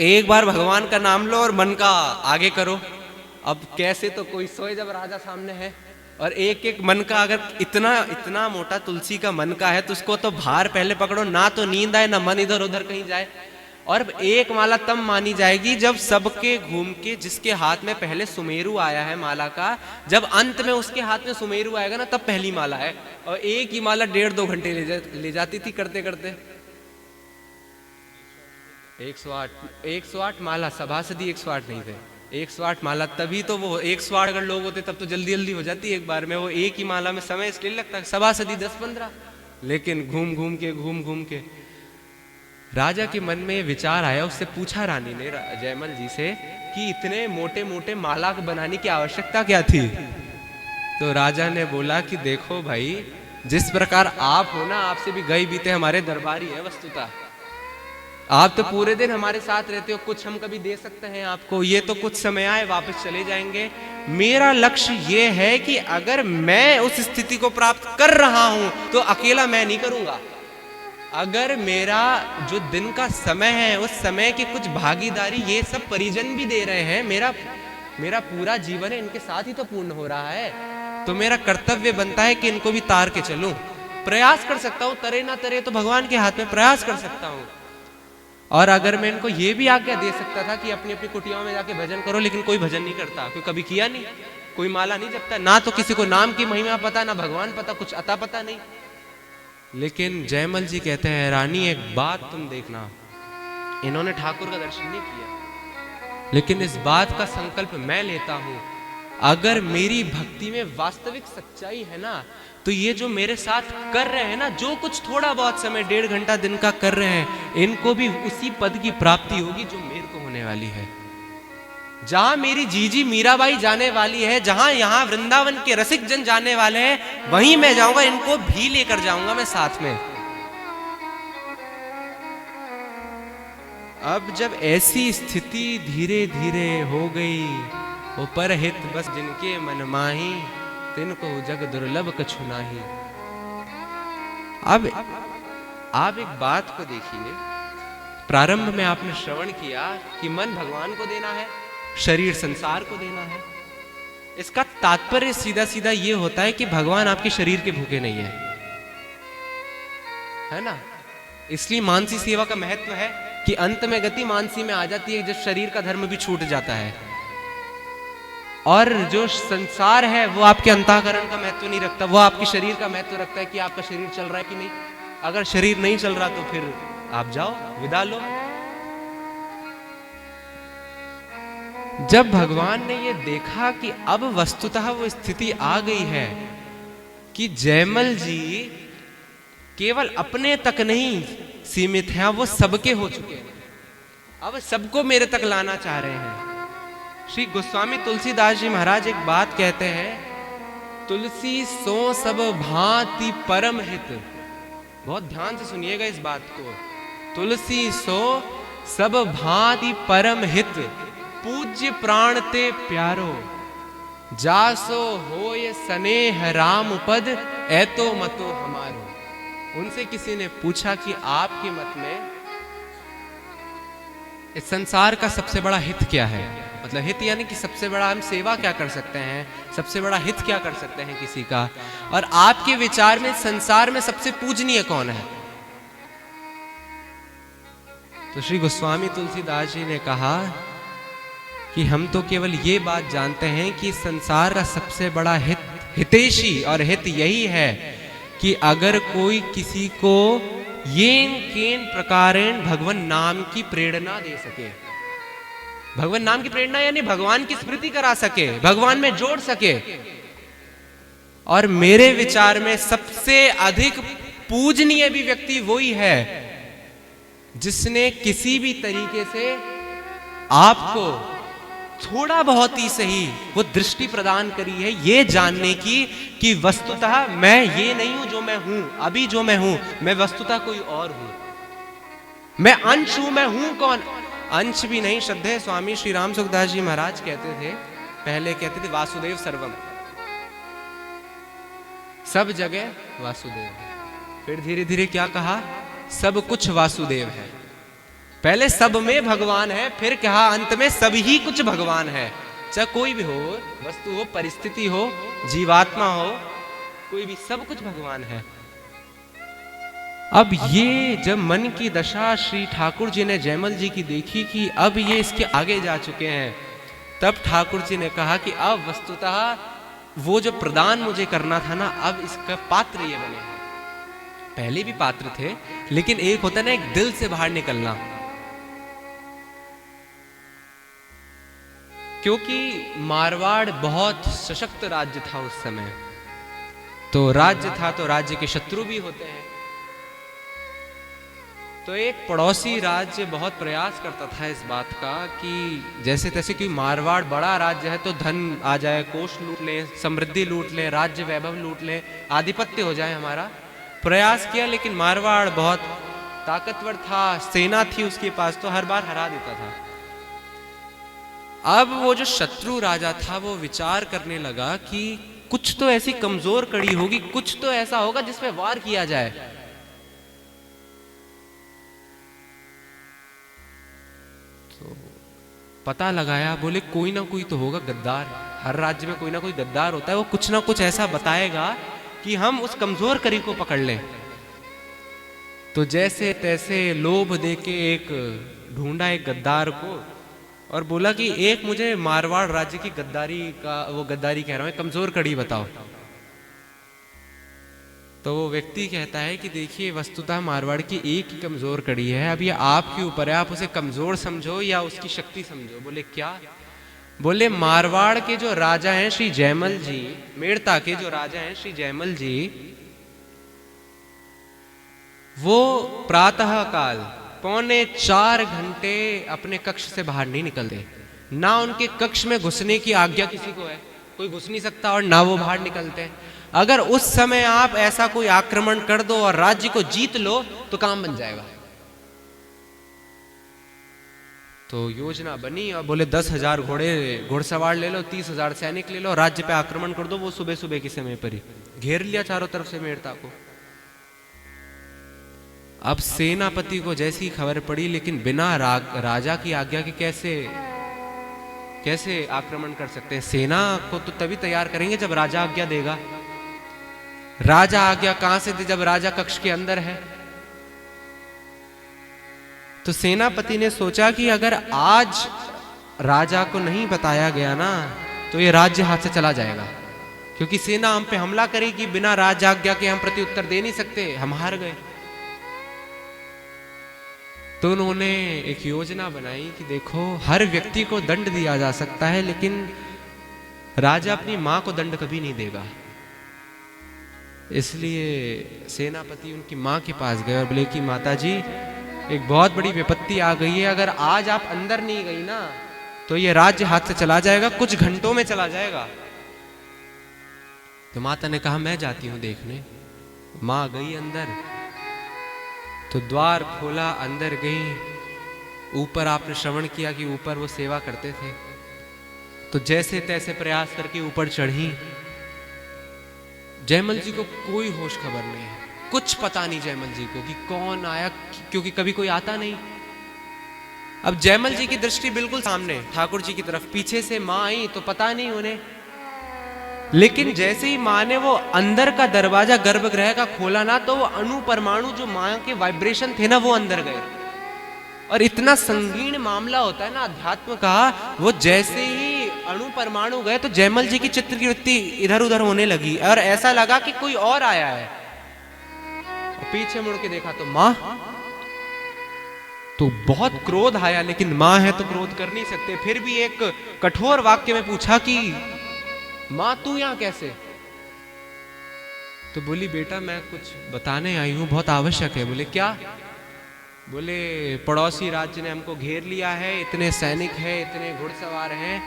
एक बार भगवान का नाम लो और मन का आगे करो। अब कैसे, तो कोई सोए जब राजा सामने है, और एक एक मन का अगर इतना इतना मोटा तुलसी का मन का है तो उसको तो भार पहले पकड़ो, ना तो नींद आए ना मन इधर उधर कहीं जाए। और एक माला तब मानी जाएगी जब सबके घूम के, जिसके हाथ में पहले सुमेरु आया है माला का, जब अंत में उसके हाथ में सुमेरु आएगा ना, तब पहली माला है। और एक ही माला 1.5-2 घंटे ले जाती थी करते करते। 108 माला, सभासदी 108 नहीं थे, 108 माला। तभी तो वो 108 अगर लोग होते तब तो जल्दी जल्दी हो जाती एक बार में। वो एक ही माला में समय इसलिए लगता है, सभासदी 10-15, लेकिन घूम घूम के राजा के मन में विचार आया। उससे पूछा रानी ने जयमल जी से कि इतने मोटे मोटे माला बनाने की आवश्यकता क्या थी? तो राजा ने बोला कि देखो भाई, जिस प्रकार आप हो ना, आपसे भी गए बीते हमारे दरबारी है वस्तुतः। आप तो पूरे दिन हमारे साथ रहते हो, कुछ हम कभी दे सकते हैं आपको, ये तो कुछ समय आए वापस चले जाएंगे। मेरा लक्ष्य ये है कि अगर मैं उस स्थिति को प्राप्त कर रहा हूं तो अकेला मैं नहीं करूंगा। अगर मेरा जो दिन का समय है उस समय की कुछ भागीदारी ये सब परिजन भी दे रहे हैं, मेरा पूरा जीवन है इनके साथ ही तो पूर्ण हो रहा है, तो मेरा कर्तव्य बनता है कि इनको भी तार के चलूं। प्रयास कर सकता हूं, तरे ना तरे तो भगवान के हाथ में, प्रयास कर सकता हूं। और अगर मैं इनको ये भी आज्ञा दे सकता था कि अपनी अपनी कुटियाओं में जाके भजन करो, लेकिन कोई भजन नहीं करता, कोई कभी किया नहीं, कोई माला नहीं जपता, ना तो किसी को नाम की महिमा पता, ना भगवान पता, कुछ अता पता नहीं। लेकिन जयमल जी कहते हैं, रानी एक बात तुम देखना, इन्होंने ठाकुर का दर्शन नहीं किया, लेकिन इस बात का संकल्प मैं लेता हूं, अगर मेरी भक्ति में वास्तविक सच्चाई है ना, तो ये जो मेरे साथ कर रहे हैं ना, जो कुछ थोड़ा बहुत समय 1.5 घंटा दिन का कर रहे हैं, इनको भी उसी पद की प्राप्ति होगी जो मेरे को होने वाली है। जहां मेरी जीजी मीराबाई जाने वाली है, जहां यहां वृंदावन के रसिक जन जाने वाले हैं, वहीं मैं जाऊंगा, इनको भी लेकर जाऊंगा मैं साथ में। अब जब ऐसी स्थिति धीरे धीरे हो गई, वो परहित बस जिनके मन माही, तिनको जग दुर्लभ कछु नाही। अब आप एक बात को देखिए, प्रारंभ में आपने श्रवण किया कि मन भगवान को देना है, शरीर संसार को देना है। इसका तात्पर्य सीधा सीधा ये होता है कि भगवान आपके शरीर के भूखे नहीं है ना। इसलिए मानसी सेवा का महत्व है कि अंत में गति मानसी में आ जाती है, जब शरीर का धर्म भी छूट जाता है। और जो संसार है वो आपके अंतःकरण का महत्व नहीं रखता, वो आपके शरीर का महत्व रखता है कि आपका शरीर चल रहा है कि नहीं। अगर शरीर नहीं चल रहा तो फिर आप जाओ, विदा लो। जब भगवान ने ये देखा कि अब वस्तुतः वो स्थिति आ गई है कि जयमल जी केवल अपने तक नहीं सीमित हैं, वो सबके हो चुके हैं, अब सबको मेरे तक लाना चाह रहे हैं। श्री गोस्वामी तुलसीदास जी महाराज एक बात कहते हैं, तुलसी सो सब भांति परम हित। बहुत ध्यान से सुनिएगा इस बात को। तुलसी सो सब भांति परम हित, पूज्य प्राण ते प्यारो, जासो होय सनेह राम पद, ऐतो मतो हमारो। उनसे किसी ने पूछा कि आपके मत में इस संसार का सबसे बड़ा हित क्या है, मतलब हित यानी कि सबसे बड़ा हम सेवा क्या कर सकते हैं, सबसे बड़ा हित क्या कर सकते हैं किसी का, और आपके विचार में संसार में सबसे पूजनीय कौन है। तो श्री गोस्वामी तुलसीदास जी ने कहा कि हम तो केवल ये बात जानते हैं कि संसार का सबसे बड़ा हितैषी और हित यही है कि अगर कोई किसी को येन केन प्रकारेण भगवान नाम की प्रेरणा दे सके, भगवान नाम की प्रेरणा यानी भगवान की स्मृति करा सके, भगवान में जोड़ सके। और मेरे विचार में सबसे अधिक पूजनीय भी व्यक्ति वही है जिसने किसी भी तरीके से आपको थोड़ा बहुत ही सही वो दृष्टि प्रदान करी है, ये जानने की कि वस्तुतः मैं ये नहीं हूं जो मैं हूं, अभी जो मैं हूं मैं वस्तुतः कोई और हूं, मैं अंश हूं। मैं हूं कौन? अंश भी नहीं। श्रद्धेय स्वामी श्री राम सुखदास जी महाराज कहते थे, पहले कहते थे वासुदेव सर्वम, सब जगह वासुदेव। फिर धीरे धीरे क्या कहा, सब कुछ वासुदेव है। पहले सब में भगवान है, फिर कहा अंत में सब ही कुछ भगवान है। चाहे कोई भी हो, वस्तु हो, परिस्थिति हो, जीवात्मा हो, कोई भी, सब कुछ भगवान है। अब ये जब मन की दशा श्री ठाकुर जी ने जयमल जी की देखी कि अब ये इसके आगे जा चुके हैं, तब ठाकुर जी ने कहा कि अब वस्तुतः वो जो प्रदान मुझे करना था ना, अब इसका पात्र ये बने हैं। पहले भी पात्र थे, लेकिन एक होता है ना एक दिल से बाहर निकलना, क्योंकि मारवाड़ बहुत सशक्त राज्य था उस समय। तो राज्य था तो राज्य के शत्रु भी होते हैं। तो एक पड़ोसी राज्य बहुत प्रयास करता था इस बात का कि जैसे तैसे, कि मारवाड़ बड़ा राज्य है तो धन आ जाए, कोष लूट ले, समृद्धि लूट ले, राज्य वैभव लूट ले, आधिपत्य हो जाए हमारा। प्रयास किया, लेकिन मारवाड़ बहुत ताकतवर था, सेना थी उसके पास, तो हर बार हरा देता था। अब वो जो शत्रु राजा था वो विचार करने लगा कि कुछ तो ऐसी कमजोर कड़ी होगी, कुछ तो ऐसा होगा जिसमें वार किया जाए। तो पता लगाया, बोले कोई ना कोई तो होगा गद्दार, हर राज्य में कोई ना कोई गद्दार होता है, वो कुछ ना कुछ ऐसा बताएगा कि हम उस कमजोर कड़ी को पकड़ लें। तो जैसे तैसे लोभ देके एक ढूंढा एक गद्दार को और बोला कि एक मुझे मारवाड़ राज्य की गद्दारी का, वो गद्दारी कह रहा हूं, कमजोर कड़ी बताओ। तो वो व्यक्ति कहता है कि देखिए वस्तुतः मारवाड़ की एक ही कमजोर कड़ी है, अब ये आपके ऊपर है, आप उसे कमजोर समझो या उसकी शक्ति समझो। बोले क्या? बोले मारवाड़ के जो राजा हैं श्री जयमल जी, मेड़ता के जो राजा हैं श्री जयमल जी, वो प्रातः काल 3:45 घंटे अपने कक्ष से बाहर नहीं निकलते। ना उनके कक्ष में घुसने की आज्ञा किसी को है, कोई घुस नहीं सकता, और ना वो बाहर निकलते हैं। अगर उस समय आप ऐसा कोई आक्रमण कर दो और राज्य को जीत लो तो काम बन जाएगा। तो योजना बनी और बोले 10,000 घोड़सवार ले लो, 30,000 सैनिक ले लो, राज्य पे आक्रमण कर दो। वो सुबह सुबह के समय पर ही घेर लिया चारों तरफ से मेड़ता को। अब सेनापति को जैसी खबर पड़ी, लेकिन बिना राजा की आज्ञा के कैसे आक्रमण कर सकते हैं? सेना को तो तभी तैयार करेंगे जब राजा आज्ञा देगा। राजा आज्ञा कहां से दे जब राजा कक्ष के अंदर है? तो सेनापति ने सोचा कि अगर आज राजा को नहीं बताया गया ना तो ये राज्य हाथ से चला जाएगा, क्योंकि सेना हम पे हमला करेगी, बिना राजा आज्ञा के हम प्रति उत्तर दे नहीं सकते, हम हार गए। तो उन्होंने एक योजना बनाई कि देखो हर व्यक्ति को दंड दिया जा सकता है, लेकिन राजा अपनी मां को दंड कभी नहीं देगा। इसलिए सेनापति उनकी मां के पास गए और बोले कि माता जी, एक बहुत बड़ी विपत्ति आ गई है, अगर आज आप अंदर नहीं गई ना तो ये राज्य हाथ से चला जाएगा, कुछ घंटों में चला जाएगा। तो माता ने कहा मैं जाती हूं देखने। मां गई अंदर, तो द्वार खोला, अंदर गई। ऊपर आपने श्रवण किया कि ऊपर वो सेवा करते थे, तो जैसे तैसे प्रयास करके ऊपर चढ़ी। जयमल जी को कोई होश खबर नहीं है, कुछ पता नहीं जयमल जी को कि कौन आया, क्योंकि कभी कोई आता नहीं। अब जयमल जी की दृष्टि बिल्कुल सामने ठाकुर जी की तरफ, पीछे से मां आई तो पता नहीं उन्हें। लेकिन जैसे ही मां ने वो अंदर का दरवाजा गर्भगृह का खोला ना, तो वो अणु परमाणु जो मां के वाइब्रेशन थे ना वो अंदर गए। और इतना संगीन मामला होता है ना अध्यात्म का, वो जैसे ही अणु परमाणु गए तो जयमल जी की चित्र की वृत्ति इधर उधर होने लगी और ऐसा लगा कि कोई और आया है। और पीछे मुड़ के देखा तो मां। तो बहुत क्रोध आया, लेकिन मां है तो क्रोध कर नहीं सकते। फिर भी एक कठोर वाक्य में पूछा कि मां तू यहां कैसे? तो बोली बेटा मैं कुछ बताने आई हूं, बहुत आवश्यक है। बोले क्या? बोले पड़ोसी राज्य ने हमको घेर लिया है, इतने सैनिक हैं, इतने घुड़सवार हैं,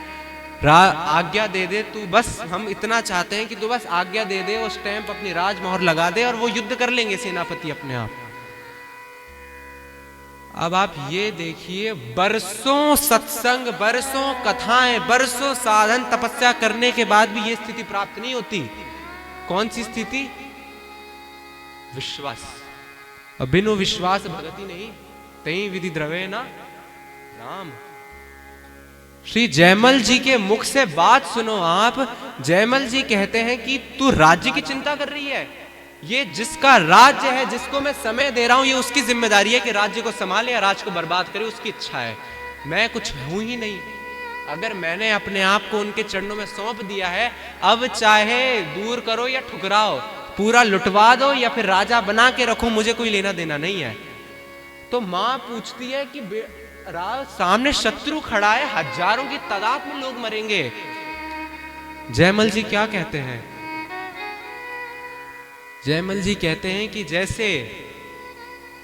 आज्ञा दे दे तू, बस हम इतना चाहते हैं कि तू बस आज्ञा दे दे, वो स्टैंप अपनी राजमोहर लगा दे और वो युद्ध कर लेंगे सेनापति अपने आप। अब आप ये देखिए, बरसों सत्संग, बरसों कथाएं, बरसों साधन तपस्या करने के बाद भी ये स्थिति प्राप्त नहीं होती। कौन सी स्थिति? विश्वास। अब बिनु विश्वास भगति नहीं, तई विधि द्रवे ना राम। श्री जयमल जी के मुख से बात सुनो आप। जयमल जी कहते हैं कि तू राज्य की चिंता कर रही है, ये जिसका राज्य है, जिसको मैं समय दे रहा हूं, ये उसकी जिम्मेदारी है कि राज्य को संभाले या राज्य को बर्बाद करे, उसकी इच्छा है। मैं कुछ हूं ही नहीं। अगर मैंने अपने आप को उनके चरणों में सौंप दिया है, अब चाहे दूर करो या ठुकराओ, पूरा लुटवा दो या फिर राजा बना के रखो, मुझे कोई लेना देना नहीं है। तो मां पूछती है कि सामने शत्रु खड़ा है, हजारों की तादाद में लोग मरेंगे। जयमल जी क्या कहते हैं? जयमल जी कहते हैं कि जैसे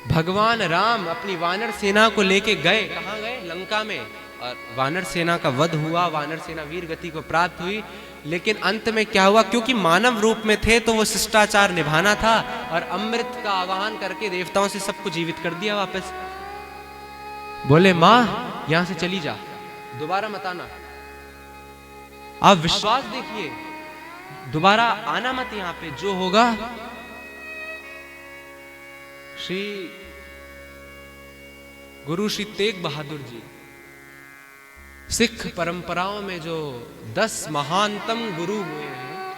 भगवान राम अपनी वानर सेना को लेके गए, कहां गए? लंका में, और वानर सेना का वध हुआ, वानर सेना वीर गति को प्राप्त हुई। लेकिन अंत में क्या हुआ, क्योंकि मानव रूप में थे तो वो शिष्टाचार निभाना था, और अमृत का आवाहन करके देवताओं से सबको जीवित कर दिया वापस। बोले मां यहां से चली जा, दोबारा मत आना। आप विश्वास देखिए, दोबारा आना मत यहां पे, जो होगा। श्री गुरु श्री तेग बहादुर जी, सिख परंपराओं में जो 10 महानतम गुरु हुए हैं,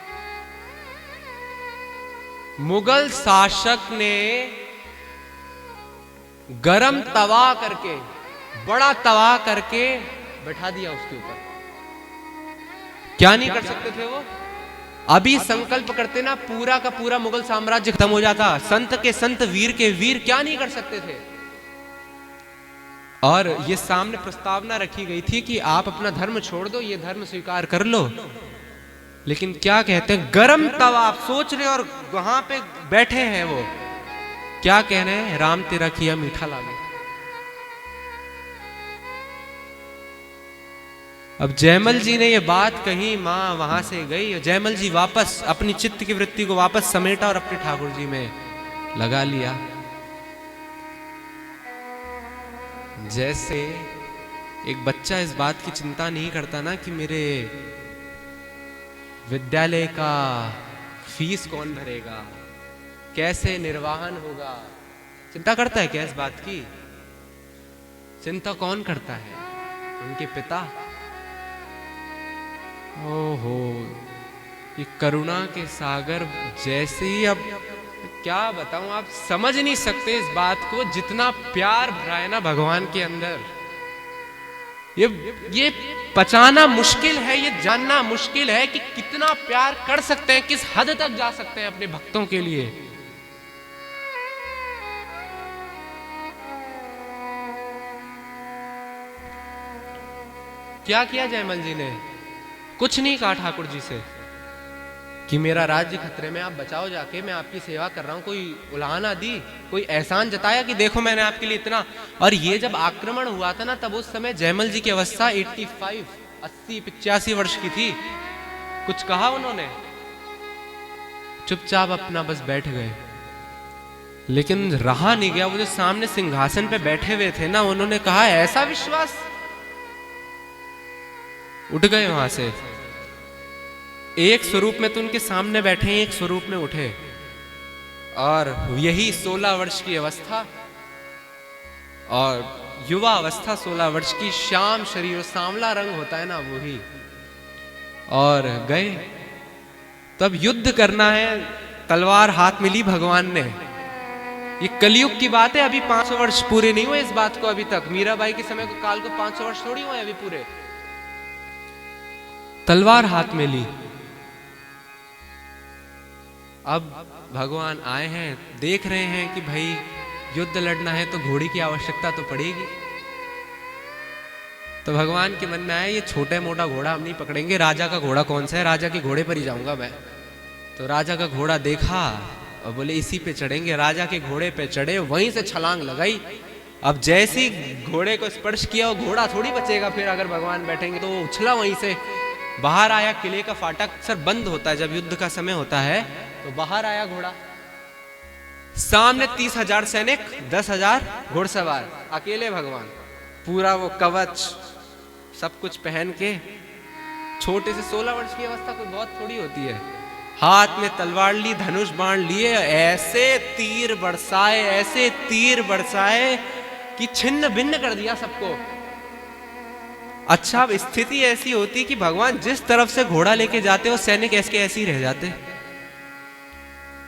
मुगल शासक ने गरम तवा करके, बड़ा तवा करके बैठा दिया उसके ऊपर। क्या नहीं कर सकते थे वो? अभी संकल्प करते ना, पूरा का पूरा मुगल साम्राज्य खत्म हो जाता। संत के संत, वीर के वीर क्या नहीं कर सकते थे। और ये सामने प्रस्तावना रखी गई थी कि आप अपना धर्म छोड़ दो, ये धर्म स्वीकार कर लो। लेकिन क्या कहते हैं, गरम तवा, आप सोच रहे, और वहां पे बैठे हैं वो, क्या कह रहे हैं, राम तेरा किया मीठा लागे। अब जयमल जी ने ये बात कही, मां वहां से गई, जयमल जी वापस अपनी चित्त की वृत्ति को वापस समेटा और अपने ठाकुर जी में लगा लिया। जैसे एक बच्चा इस बात की चिंता नहीं करता ना कि मेरे विद्यालय का फीस कौन भरेगा, कैसे निर्वाहन होगा, चिंता करता है क्या इस बात की? चिंता कौन करता है? उनके पिता। ओहो, ये करुणा के सागर जैसे ही, अब क्या बताऊं, आप समझ नहीं सकते इस बात को, जितना प्यार भरा है ना भगवान के अंदर। ये पचाना मुश्किल है, ये जानना मुश्किल है कि कितना प्यार कर सकते हैं, किस हद तक जा सकते हैं अपने भक्तों के लिए। क्या किया जयमल जी ने? कुछ नहीं कहा ठाकुर जी से कि मेरा राज्य खतरे में, आप बचाओ जाके, मैं आपकी सेवा कर रहा हूं। कोई उलाहना दी, कोई एहसान जताया कि देखो मैंने आपके लिए इतना। और ये जब आक्रमण हुआ था ना, तब उस समय जयमल जी की अवस्था 80-85 वर्ष की थी। कुछ कहा उन्होंने? चुपचाप अपना बस बैठ गए। लेकिन रहा नहीं गया, वो जो सामने सिंहासन पे बैठे हुए थे ना, उन्होंने कहा ऐसा विश्वास, उठ गए वहां से। एक स्वरूप में तो उनके सामने बैठे, एक स्वरूप में उठे, और यही 16 वर्ष की अवस्था और युवा अवस्था, 16 वर्ष की, श्याम शरीर, सांवला रंग होता है ना वही, और गए। तब युद्ध करना है, तलवार हाथ में ली भगवान ने। ये कलयुग की बात है, अभी 500 वर्ष पूरे नहीं हुए इस बात को अभी तक। मीराबाई के समय को, काल को 500 वर्ष थोड़ी हुए अभी पूरे। तलवार हाथ में ली। अब भगवान आए हैं, देख रहे हैं कि भाई युद्ध लड़ना है तो घोड़ी की आवश्यकता तो पड़ेगी। तो भगवान के मन में आया, ये छोटा मोटा घोड़ा हम नहीं पकड़ेंगे, राजा का घोड़ा कौन सा है, राजा के घोड़े पर ही जाऊंगा मैं। तो राजा का घोड़ा देखा और बोले इसी पे चढ़ेंगे। राजा के घोड़े पे चढ़े, वहीं से छलांग लगाई। अब जैसे घोड़े को स्पर्श किया, वो घोड़ा थोड़ी बचेगा फिर, अगर भगवान बैठेंगे तो। वो उछला वहीं से, बाहर आया। किले का फाटक सर बंद होता है जब युद्ध का समय होता है, तो बाहर आया घोड़ा। सामने 30,000 सैनिक, 10,000 घुड़सवार, अकेले भगवान, पूरा वो कवच सब कुछ पहन के। छोटे से 16 वर्ष की अवस्था कोई बहुत थोड़ी होती है। हाथ में तलवार ली, धनुष बाण लिए, ऐसे तीर बरसाए, ऐसे तीर बरसाए कि छिन्न भिन्न कर दिया सबको। अच्छा, अब स्थिति ऐसी होती कि भगवान जिस तरफ से घोड़ा लेके जाते हो, सैनिक ऐसे ही रह जाते,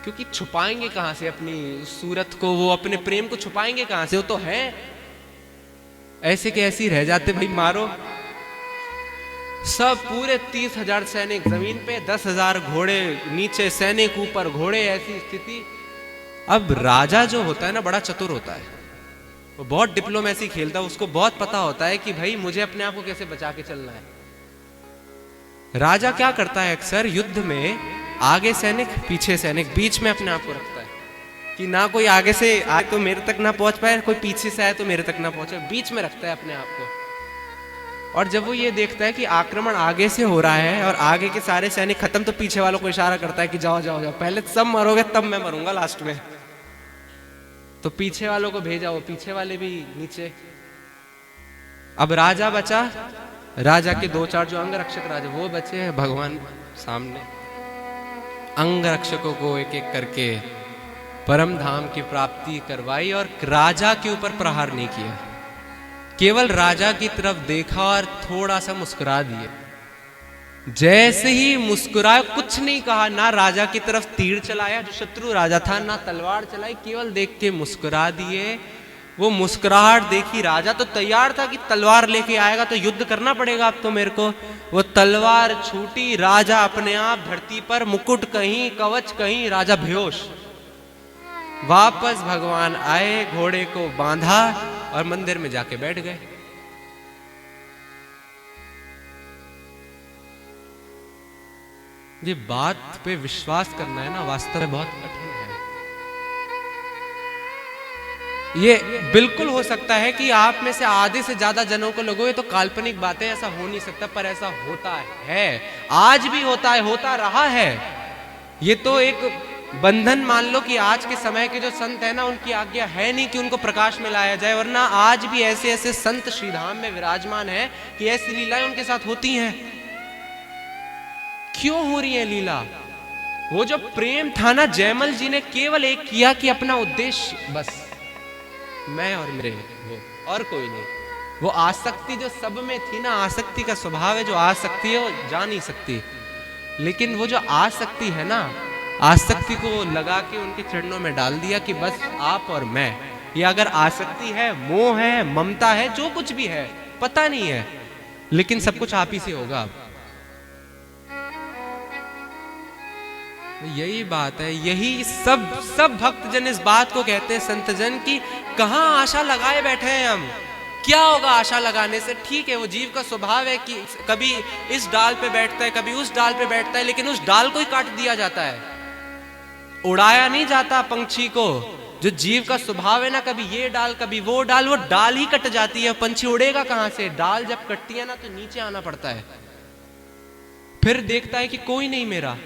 क्योंकि छुपाएंगे कहां से अपनी सूरत को, वो अपने प्रेम को छुपाएंगे कहां से, वो तो है ऐसे के ऐसे ही रह जाते। भाई मारो सब, पूरे 30,000 सैनिक जमीन पे, 10,000 घोड़े नीचे, सैनिक ऊपर, घोड़े, ऐसी स्थिति। अब राजा जो होता है ना, बड़ा चतुर होता है, वो बहुत डिप्लोमेसी खेलता है। उसको बहुत पता होता है कि भाई मुझे अपने आप को कैसे बचा के चलना है। राजा क्या करता है अक्सर युद्ध में, आगे सैनिक पीछे सैनिक, बीच में अपने आप को रखता है कि ना कोई आगे से आए तो मेरे तक ना पहुंच पाए, कोई पीछे से आए तो मेरे तक ना पहुंचे, बीच में रखता है अपने आप को। और जब वो ये देखता है कि आक्रमण आगे से हो रहा है और आगे के सारे सैनिक खत्म, तो पीछे वालों को इशारा करता है कि जाओ जाओ जाओ, पहले सब मरोगे तब मैं मरूंगा लास्ट में। तो पीछे वालों को भेजा, वो पीछे वाले भी नीचे। अब राजा बचा, राजा के 2-4 जो अंगरक्षक राजा वो बचे हैं, भगवान सामने अंगरक्षकों को एक एक करके परम धाम की प्राप्ति करवाई और राजा के ऊपर प्रहार नहीं किया, केवल राजा की तरफ देखा और थोड़ा सा मुस्कुरा दिए। जैसे ही मुस्कुराया, कुछ नहीं कहा, ना राजा की तरफ तीर चलाया जो शत्रु राजा था, ना तलवार चलाई, केवल देख के मुस्कुरा दिए। वो मुस्कुराहट देखी, राजा तो तैयार था कि तलवार लेके आएगा तो युद्ध करना पड़ेगा अब तो मेरे को। वो तलवार छूटी, राजा अपने आप धरती पर, मुकुट कहीं, कवच कहीं, राजा बेहोश। वापस भगवान आए, घोड़े को बांधा और मंदिर में जाके बैठ गए। ये बात पे विश्वास करना है ना, वास्तव में बहुत कठिन है। ये बिल्कुल हो सकता है कि आप में से आधे से ज्यादा जनों को लगो ये तो काल्पनिक बातें, ऐसा हो नहीं सकता, पर ऐसा होता है, आज भी होता है, होता रहा है। ये तो एक बंधन मान लो कि आज के समय के जो संत है ना, उनकी आज्ञा है नहीं कि उनको प्रकाश में लाया जाए, वरना आज भी ऐसे ऐसे संत श्रीधाम में विराजमान है कि ऐसी लीलाएं उनके साथ होती हैं। क्यों हो रही है लीला? वो जो प्रेम था ना, जयमल जी ने केवल एक किया कि अपना उद्देश्य, बस मैं और मेरे, वो और कोई नहीं। वो आसक्ति जो सब में थी ना, आसक्ति का स्वभाव है, जो आसक्ति है वो जा नहीं सकती, लेकिन वो जो आसक्ति है ना, आसक्ति को लगा के उनके चरणों में डाल दिया कि बस आप और मैं। ये अगर आसक्ति है, मोह है, ममता है, जो कुछ भी है पता नहीं है, लेकिन सब कुछ आप ही से होगा। अब यही बात है, यही सब भक्तजन इस बात को कहते हैं, संतजन की कहां आशा लगाए बैठे हैं हम। क्या होगा आशा लगाने से? ठीक है, वो जीव का स्वभाव है कि कभी इस डाल पे बैठता है, कभी उस डाल पे बैठता है, लेकिन उस डाल को ही काट दिया जाता है, उड़ाया नहीं जाता पंछी को। जो जीव का स्वभाव है ना, कभी ये डाल कभी वो डाल ही कट जाती है, पंछी उड़ेगा कहां से? डाल जब कटती है ना तो नीचे आना पड़ता है, फिर देखता है कि कोई नहीं मेरा,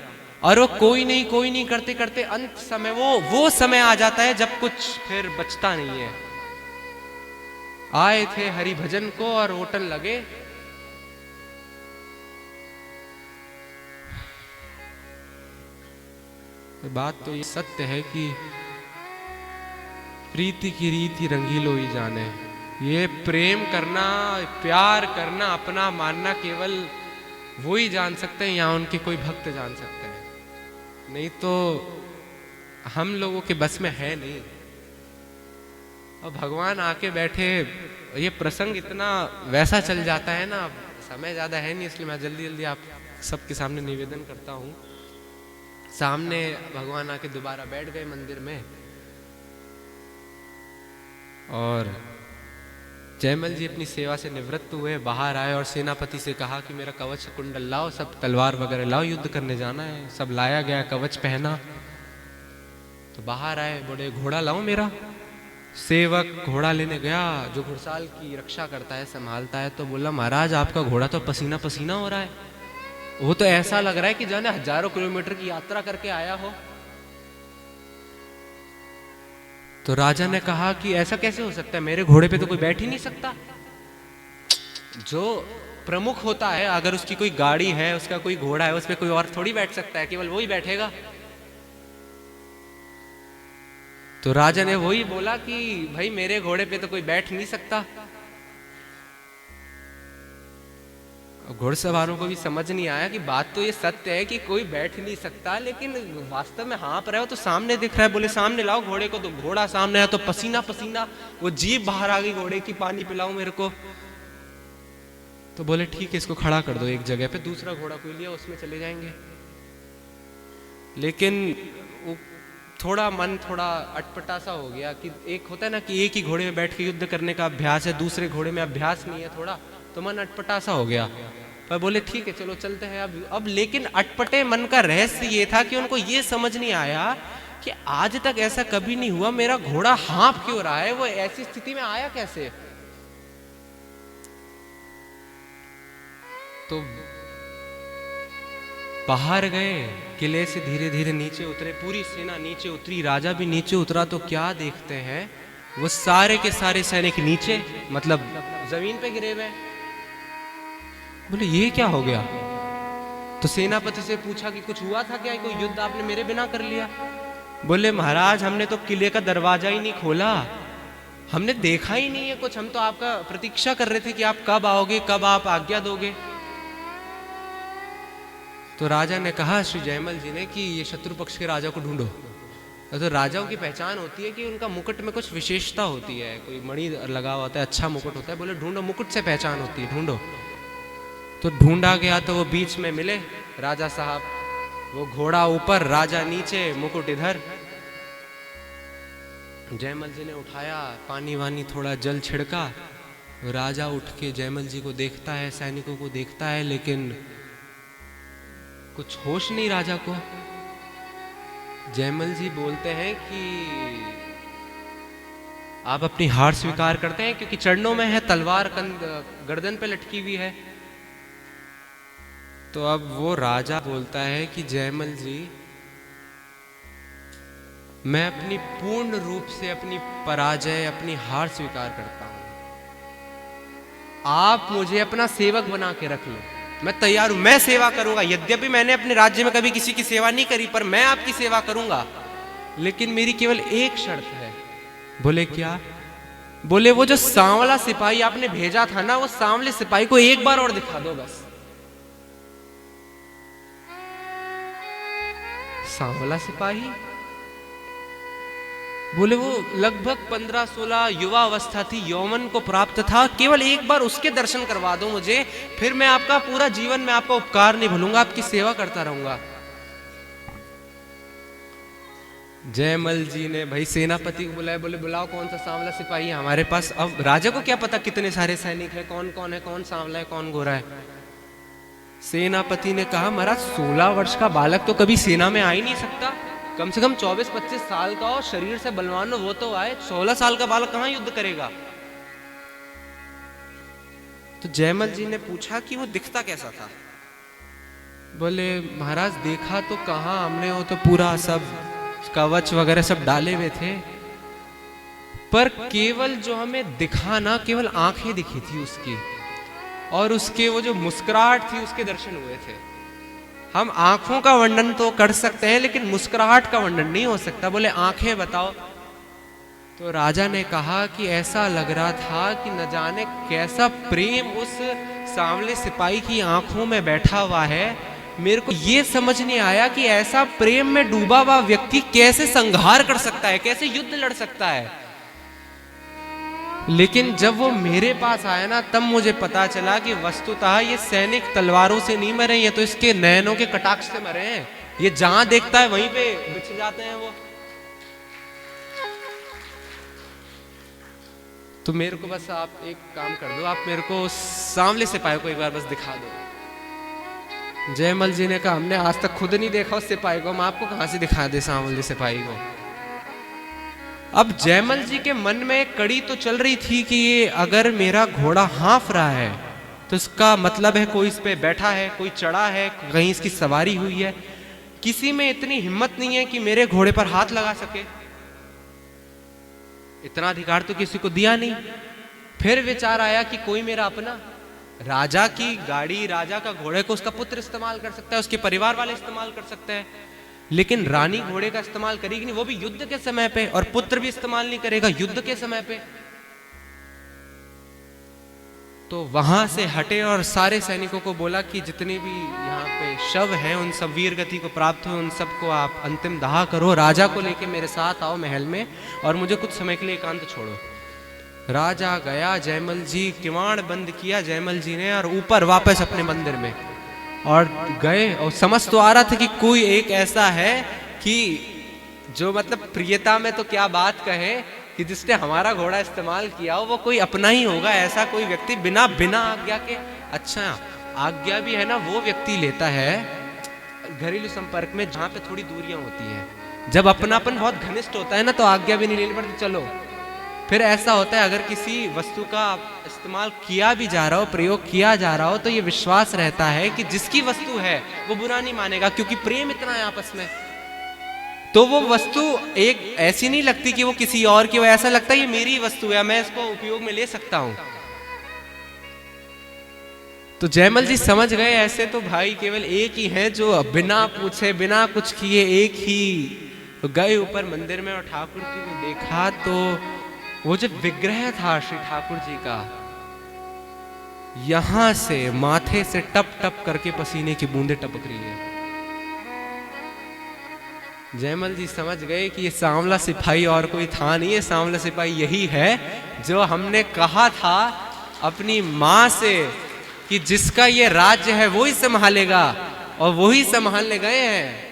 और वो कोई नहीं करते करते अंत समय वो समय आ जाता है जब कुछ फिर बचता नहीं है। आए थे हरि भजन को और ओटन लगे। बात तो ये सत्य है कि प्रीति की रीति रंगीलो ही जाने। ये प्रेम करना, प्यार करना, अपना मानना केवल वो ही जान सकते हैं, या उनके कोई भक्त जान सकते हैं, नहीं तो हम लोगों के बस में है नहीं। और भगवान आके बैठे, ये प्रसंग इतना वैसा चल जाता है ना, समय ज्यादा है नहीं, इसलिए मैं जल्दी जल्दी आप सबके सामने निवेदन करता हूँ। सामने भगवान आके दोबारा बैठ गए मंदिर में, और जयमल जी अपनी सेवा से निवृत्त हुए, बाहर आए और सेनापति से कहा कि मेरा कवच कुंडल लाओ, सब तलवार वगैरह लाओ, युद्ध करने जाना है। सब लाया गया, कवच पहना, तो बाहर आए, बोले घोड़ा लाओ मेरा। सेवक घोड़ा लेने गया, जो घुड़साल की रक्षा करता है, संभालता है, तो बोला महाराज आपका घोड़ा तो पसीना पसीना हो रहा है, वो तो ऐसा लग रहा है कि जाने हजारों किलोमीटर की यात्रा करके आया हो। तो राजा ने कहा कि ऐसा कैसे हो सकता है, मेरे घोड़े पे तो कोई बैठ ही नहीं सकता। जो प्रमुख होता है, अगर उसकी कोई गाड़ी है, उसका कोई घोड़ा है, उस पे कोई और थोड़ी बैठ सकता है, केवल वो ही बैठेगा। तो राजा ने वही बोला कि भाई मेरे घोड़े पे तो कोई बैठ नहीं सकता। घुड़सवारों को भी समझ नहीं आया कि बात तो ये सत्य है कि कोई बैठ नहीं सकता, लेकिन वास्तव में हाँप रहे हो तो सामने दिख रहा है। बोले सामने लाओ घोड़े को, तो घोड़ा सामने है, तो पसीना पसीना, वो जीभ बाहर आ गई घोड़े की, पानी पिलाओ मेरे को। तो बोले ठीक है, इसको खड़ा कर दो एक जगह पे, दूसरा घोड़ा कोई लिया, उसमें चले जाएंगे। लेकिन थोड़ा मन थोड़ा अटपटा सा हो गया कि एक होता है ना कि एक ही घोड़े में बैठ के युद्ध करने का अभ्यास है, दूसरे घोड़े में अभ्यास नहीं है, थोड़ा तो मन अटपटा सा हो गया। पर बोले ठीक है चलो चलते हैं अब। लेकिन अटपटे मन का रहस्य ये था कि उनको ये समझ नहीं आया कि आज तक ऐसा कभी नहीं हुआ, मेरा घोड़ा हाँफ क्यों रहा है, वो ऐसी स्थिति में आया कैसे। तो बाहर गए, किले से धीरे धीरे नीचे उतरे, पूरी सेना नीचे उतरी, राजा भी नीचे उतरा। तो क्या देखते हैं, वो सारे के सारे सैनिक नीचे, मतलब जमीन पे गिरे हुए। बोले ये क्या हो गया? तो सेनापति से पूछा कि कुछ हुआ था क्या, कोई युद्ध आपने मेरे बिना कर लिया? बोले महाराज हमने तो किले का दरवाजा ही नहीं खोला, हमने देखा ही नहीं है कुछ, हम तो आपका प्रतीक्षा कर रहे थे कि आप कब आओगे, कब आप आज्ञा दोगे। तो राजा ने कहा श्री जयमल जी ने कि ये शत्रु पक्ष के राजा को ढूंढो। तो राजाओं की पहचान होती है कि उनका मुकुट में कुछ विशेषता होती है, कोई मणि लगा हुआ होता है, अच्छा मुकुट होता है। बोले ढूंढो, मुकुट से पहचान होती है, ढूंढो। तो ढूंढा गया तो वो बीच में मिले राजा साहब, वो घोड़ा ऊपर, राजा नीचे, मुकुट इधर। जयमल जी ने उठाया, पानी वानी थोड़ा जल छिड़का। राजा उठ के जयमल जी को देखता है, सैनिकों को देखता है, लेकिन कुछ होश नहीं राजा को। जयमल जी बोलते हैं कि आप अपनी हार स्वीकार करते हैं, क्योंकि चरणों में है, तलवार गर्दन पे लटकी हुई है। तो अब वो राजा बोलता है कि जयमल जी, मैं अपनी पूर्ण रूप से अपनी पराजय, अपनी हार स्वीकार करता हूं। आप मुझे अपना सेवक बना के रख लो, मैं तैयार हूं, मैं सेवा करूंगा। यद्यपि मैंने अपने राज्य में कभी किसी की सेवा नहीं करी, पर मैं आपकी सेवा करूंगा, लेकिन मेरी केवल एक शर्त है। बोले क्या? बोले वो जो सांवला सिपाही आपने भेजा था ना, वो सांवले सिपाही को एक बार और दिखा दो बस। सांवला सिपाही? बोले वो लगभग 15-16 युवा अवस्था थी, यौवन को प्राप्त था, केवल एक बार उसके दर्शन करवा दो मुझे, फिर मैं आपका पूरा जीवन में आपका उपकार नहीं भूलूंगा, आपकी सेवा करता रहूंगा। जयमल जी ने भाई सेनापति को बुलाया, बोले बुलाओ कौन सा सांवला सिपाही है हमारे पास। अब राजा को क्या पता कितने सारे सैनिक है, कौन कौन है, कौन सांवला है, कौन गोरा है। सेनापति ने कहा महाराज 16 वर्ष का बालक तो कभी सेना में आ ही नहीं सकता, कम से कम 24-25 साल का हो, शरीर से बलवान हो, वो तो आए। 16 साल का बालक कहां युद्ध करेगा? तो जयमल जी ने पूछा कि वो दिखता कैसा था। बोले महाराज देखा तो कहां हमने, वो तो पूरा सब कवच वगैरह सब डाले हुए थे, पर केवल जो हमें दिखा ना, केवल आंखें दिखी थी उसकी, और उसके वो जो मुस्कुराहट थी उसके दर्शन हुए थे। हम आंखों का वर्णन तो कर सकते हैं, लेकिन मुस्कुराहट का वर्णन नहीं हो सकता। बोले आंखें बताओ। तो राजा ने कहा कि ऐसा लग रहा था कि न जाने कैसा प्रेम उस सांवले सिपाही की आंखों में बैठा हुआ है। मेरे को ये समझ नहीं आया कि ऐसा प्रेम में डूबा हुआ व्यक्ति कैसे संहार कर सकता है, कैसे युद्ध लड़ सकता है। लेकिन जब वो मेरे पास आया ना, तब मुझे पता चला कि वस्तुतः ये सैनिक तलवारों से नहीं मरे, ये तो इसके नयनों के कटाक्ष से मरे हैं। ये जहां देखता है वहीं पे बिछ जाते हैं वो। तो मेरे को बस आप एक काम कर दो, आप मेरे को सांवले सिपाही को एक बार बस दिखा दो। जयमल जी ने कहा हमने आज तक खुद नहीं देखा उस सिपाही को, हम आपको कहां से दिखा दे सांवले सिपाही को। अब जयमल जी के मन में एक कड़ी तो चल रही थी कि ये अगर मेरा घोड़ा हाँफ रहा है तो इसका मतलब है कोई इस पे बैठा है, कोई चढ़ा है, कहीं इसकी सवारी हुई है। किसी में इतनी हिम्मत नहीं है कि मेरे घोड़े पर हाथ लगा सके, इतना अधिकार तो किसी को दिया नहीं। फिर विचार आया कि कोई मेरा अपना, राजा की गाड़ी, राजा का घोड़े को उसका पुत्र इस्तेमाल कर सकता है, उसके परिवार वाले इस्तेमाल कर सकते हैं, लेकिन रानी घोड़े का इस्तेमाल करेगी नहीं, वो भी युद्ध के समय पे, और पुत्र भी इस्तेमाल नहीं करेगा युद्ध के समय पे। तो वहां से हटे और सारे सैनिकों को बोला कि जितने भी यहाँ पे शव हैं उन सब वीर गति को प्राप्त हुए, उन सबको आप अंतिम दाह करो, राजा को लेके मेरे साथ आओ महल में और मुझे कुछ समय के लिए एकांत छोड़ो। राजा गया, जयमल जी किवाड़ बंद किया जयमल जी ने, और ऊपर वापस अपने मंदिर में और गए। और समझ तो आ रहा था कि कोई एक ऐसा है कि जो मतलब प्रियता में तो क्या बात कहे कि जिसने हमारा घोड़ा इस्तेमाल किया हो वो कोई अपना ही होगा, ऐसा कोई व्यक्ति बिना बिना आज्ञा के। अच्छा आज्ञा भी है ना वो व्यक्ति लेता है घरेलू संपर्क में जहां पे थोड़ी दूरियां होती हैं। जब अपनापन बहुत घनिष्ठ होता है ना तो आज्ञा भी नहीं लेनी पड़ती, चलो फिर ऐसा होता है अगर किसी वस्तु का इस्तेमाल किया भी जा रहा हो, प्रयोग किया जा रहा हो, तो ये विश्वास रहता है कि जिसकी वस्तु है वो बुरा नहीं मानेगा, क्योंकि प्रेम इतना है आपस में। तो वो वस्तु एक ऐसी नहीं लगती कि वो किसी और की, वो ऐसा लगता है ये मेरी वस्तु है, मैं इसको उपयोग में ले सकता हूं। तो जयमल जी समझ गए ऐसे तो भाई केवल एक ही है जो बिना पूछे बिना कुछ किए एक ही तो गए ऊपर मंदिर में और ठाकुर जी को देखा तो वो जो विग्रह था श्री ठाकुर जी का, यहां से माथे से टप टप करके पसीने की बूंदें टपक रही है। जयमल जी समझ गए कि ये सांवला सिपाही और कोई था नहीं, ये सांवला सिपाही यही है जो हमने कहा था अपनी मां से कि जिसका ये राज्य है वो ही संभालेगा, और वो ही संभालने गए हैं।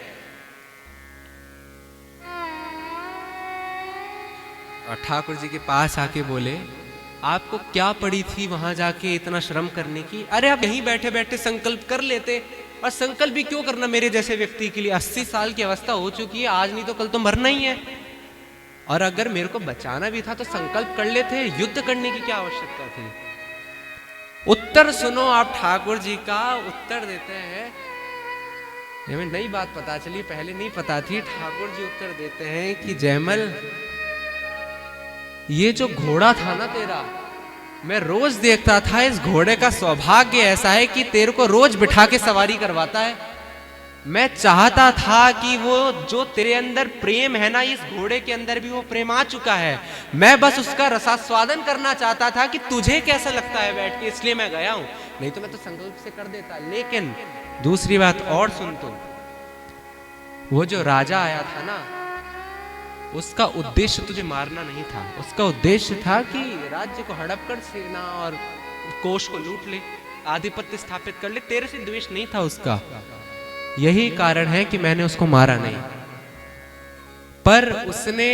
और ठाकुर जी के पास आके बोले, आपको क्या पड़ी थी वहां जाके इतना श्रम करने की? अरे आप यहीं बैठे बैठे संकल्प कर लेते। और संकल्प भी क्यों करना मेरे जैसे व्यक्ति के लिए? 80 साल की अवस्था हो चुकी है, आज नहीं तो कल तो मरना ही है। और अगर मेरे को बचाना भी था तो संकल्प कर लेते, युद्ध करने की क्या आवश्यकता थी? उत्तर सुनो आप ठाकुर जी का। उत्तर देते हैं, हमें नई बात पता चली, पहले नहीं पता थी। ठाकुर जी उत्तर देते हैं कि जयमल, ये जो घोड़ा था ना तेरा, मैं रोज देखता था, इस घोड़े का सौभाग्य ऐसा है कि तेरे को रोज बिठा के सवारी करवाता है। मैं चाहता था कि वो जो तेरे अंदर प्रेम है ना, इस घोड़े के अंदर भी वो प्रेम आ चुका है। मैं बस उसका रसास्वादन करना चाहता था कि तुझे कैसा लगता है बैठ के, इसलिए मैं गया हूं। नहीं तो मैं तो संकल्प से कर देता। लेकिन दूसरी बात और सुन, तो वो जो राजा आया था ना, उसका उद्देश्य तुझे मारना नहीं था। उसका उद्देश्य था कि राज्य को हड़प कर सेना और कोष को लूट ले, आधिपत्य स्थापित कर ले। तेरे से द्वेष नहीं था उसका। यही कारण है कि मैंने उसको मारा नहीं। पर उसने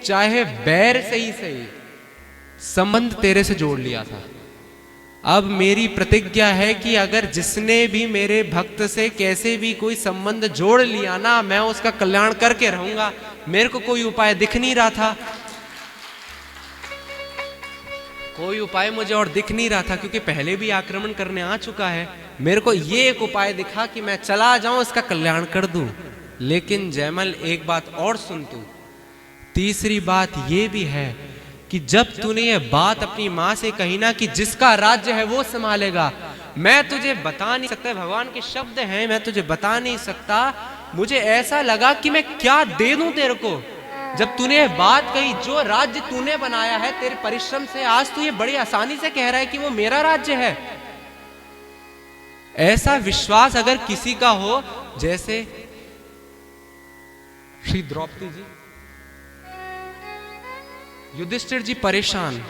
चाहे बैर से ही सही संबंध तेरे से जोड़ लिया था। अब मेरी प्रतिज्ञा है कि अगर जिसने भी मेरे भक्त से कैसे भी कोई संबंध जोड़ लिया ना, मैं उसका कल्याण करके रहूंगा। मेरे को कोई उपाय दिख नहीं रहा था, कोई उपाय मुझे और दिख नहीं रहा था, क्योंकि पहले भी आक्रमण करने आ चुका है। मेरे को ये एक उपाय दिखा कि मैं चला जाऊं, इसका कल्याण कर दूं। लेकिन जयमल एक बात और सुन तू, तीसरी बात ये भी है कि जब तूने ये बात अपनी मां से कही ना कि जिसका राज्य है वो संभालेगा, मैं तुझे बता नहीं सकता, भगवान के शब्द हैं, मैं तुझे बता नहीं सकता। मुझे ऐसा लगा कि मैं क्या दे दूं तेरे को। जब तूने ये बात कही, जो राज्य तूने बनाया है तेरे परिश्रम से, आज तू ये बड़ी आसानी से कह रहा है कि वो मेरा राज्य है। ऐसा विश्वास अगर किसी का हो, जैसे श्री द्रौपदी जी, युधिष्ठिर जी परेशान,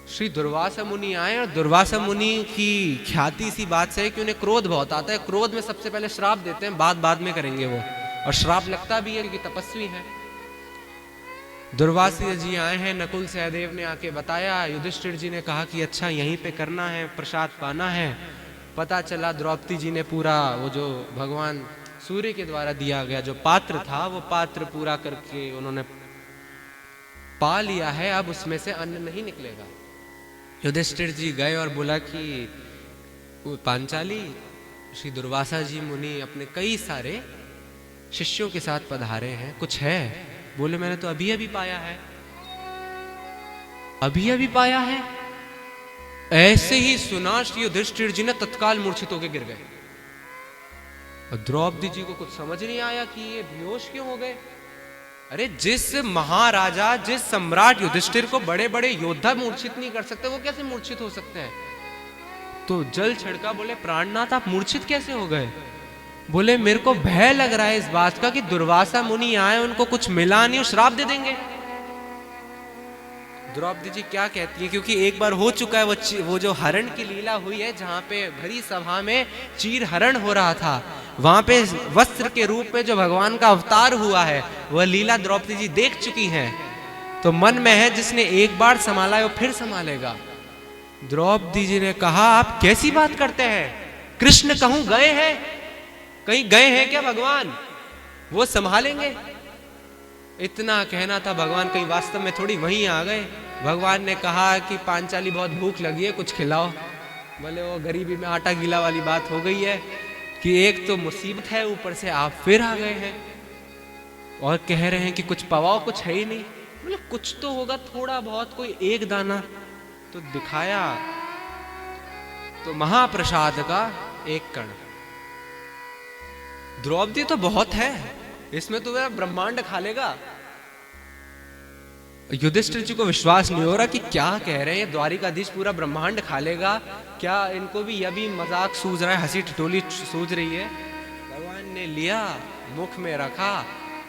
श्री दुर्वासा मुनि आए, और दुर्वासा मुनि की ख्याति सी बात से है कि उन्हें क्रोध बहुत आता है। क्रोध में सबसे पहले श्राप देते हैं, बात बाद में करेंगे वो, और श्राप लगता भी है क्योंकि तपस्वी है। दुर्वासा जी आए हैं, नकुल सहदेव ने आके बताया, युधिष्ठिर जी ने कहा कि अच्छा यहीं पे करना है, प्रसाद पाना है। पता चला द्रौपदी जी ने पूरा वो जो भगवान सूर्य के द्वारा दिया गया जो पात्र था, वो पात्र पूरा करके उन्होंने पा लिया है, अब उसमें से अन्न नहीं निकलेगा। युधिष्ठिर जी गए और बोला कि पांचाली, श्री दुर्वासा जी मुनि अपने कई सारे शिष्यों के साथ पधारे हैं, कुछ है? बोले मैंने तो अभी अभी पाया है। अभी अभी पाया है? ऐसे ही सुना श्री युधिष्ठिर जी ने तत्काल मूर्छित होकर गिर गए। और द्रौपदी जी को कुछ समझ नहीं आया कि ये बेहोश क्यों हो गए। अरे जिस महाराजा, जिस सम्राट युधिष्ठिर को बड़े बड़े योद्धा मूर्छित नहीं कर सकते, वो कैसे मूर्छित हो सकते हैं? तो जल छिड़का, बोले प्राणनाथ आप मूर्छित कैसे हो गए? बोले मेरे को भय लग रहा है इस बात का कि दुर्वासा मुनि आए, उनको कुछ मिला नहीं और श्राप दे देंगे। द्रौपदी जी क्या कहती है, क्योंकि एक बार हो चुका है वो जो हरण की लीला हुई है, जहां पे भरी सभा में चीर हरण हो रहा था, वहां पे वस्त्र के रूप में जो भगवान का अवतार हुआ है, वह लीला द्रौपदी जी देख चुकी हैं। तो मन में है जिसने एक बार संभाला है वो फिर संभालेगा। द्रौपदी जी ने कहा आप कैसी बात करते हैं? कृष्ण कहूं गए हैं? कहीं गए हैं क्या भगवान? वो संभालेंगे। इतना कहना था, भगवान कहीं वास्तव में थोड़ी वहीं आ गए। भगवान ने कहा कि पांचाली बहुत भूख लगी है, कुछ खिलाओ। बोले वो गरीबी में आटा गीला वाली बात हो गई है कि एक तो मुसीबत है, ऊपर से आप फिर आ गए हैं और कह रहे हैं कि कुछ पवाओ, कुछ है ही नहीं। बोले कुछ तो होगा, थोड़ा बहुत, कोई एक दाना तो दिखाया। तो महाप्रसाद का एक कण। द्रौपदी तो बहुत है, इसमें तो मेरा ब्रह्मांड खा लेगा। युधिष्ठिर जी को विश्वास नहीं हो रहा कि क्या कह रहे हैं, द्वारिकाधीश पूरा ब्रह्मांड खा लेगा क्या? इनको भी यह भी मजाक सूझ रहा है, हंसी ठिठोली सूझ रही है। भगवान ने लिया, मुख में रखा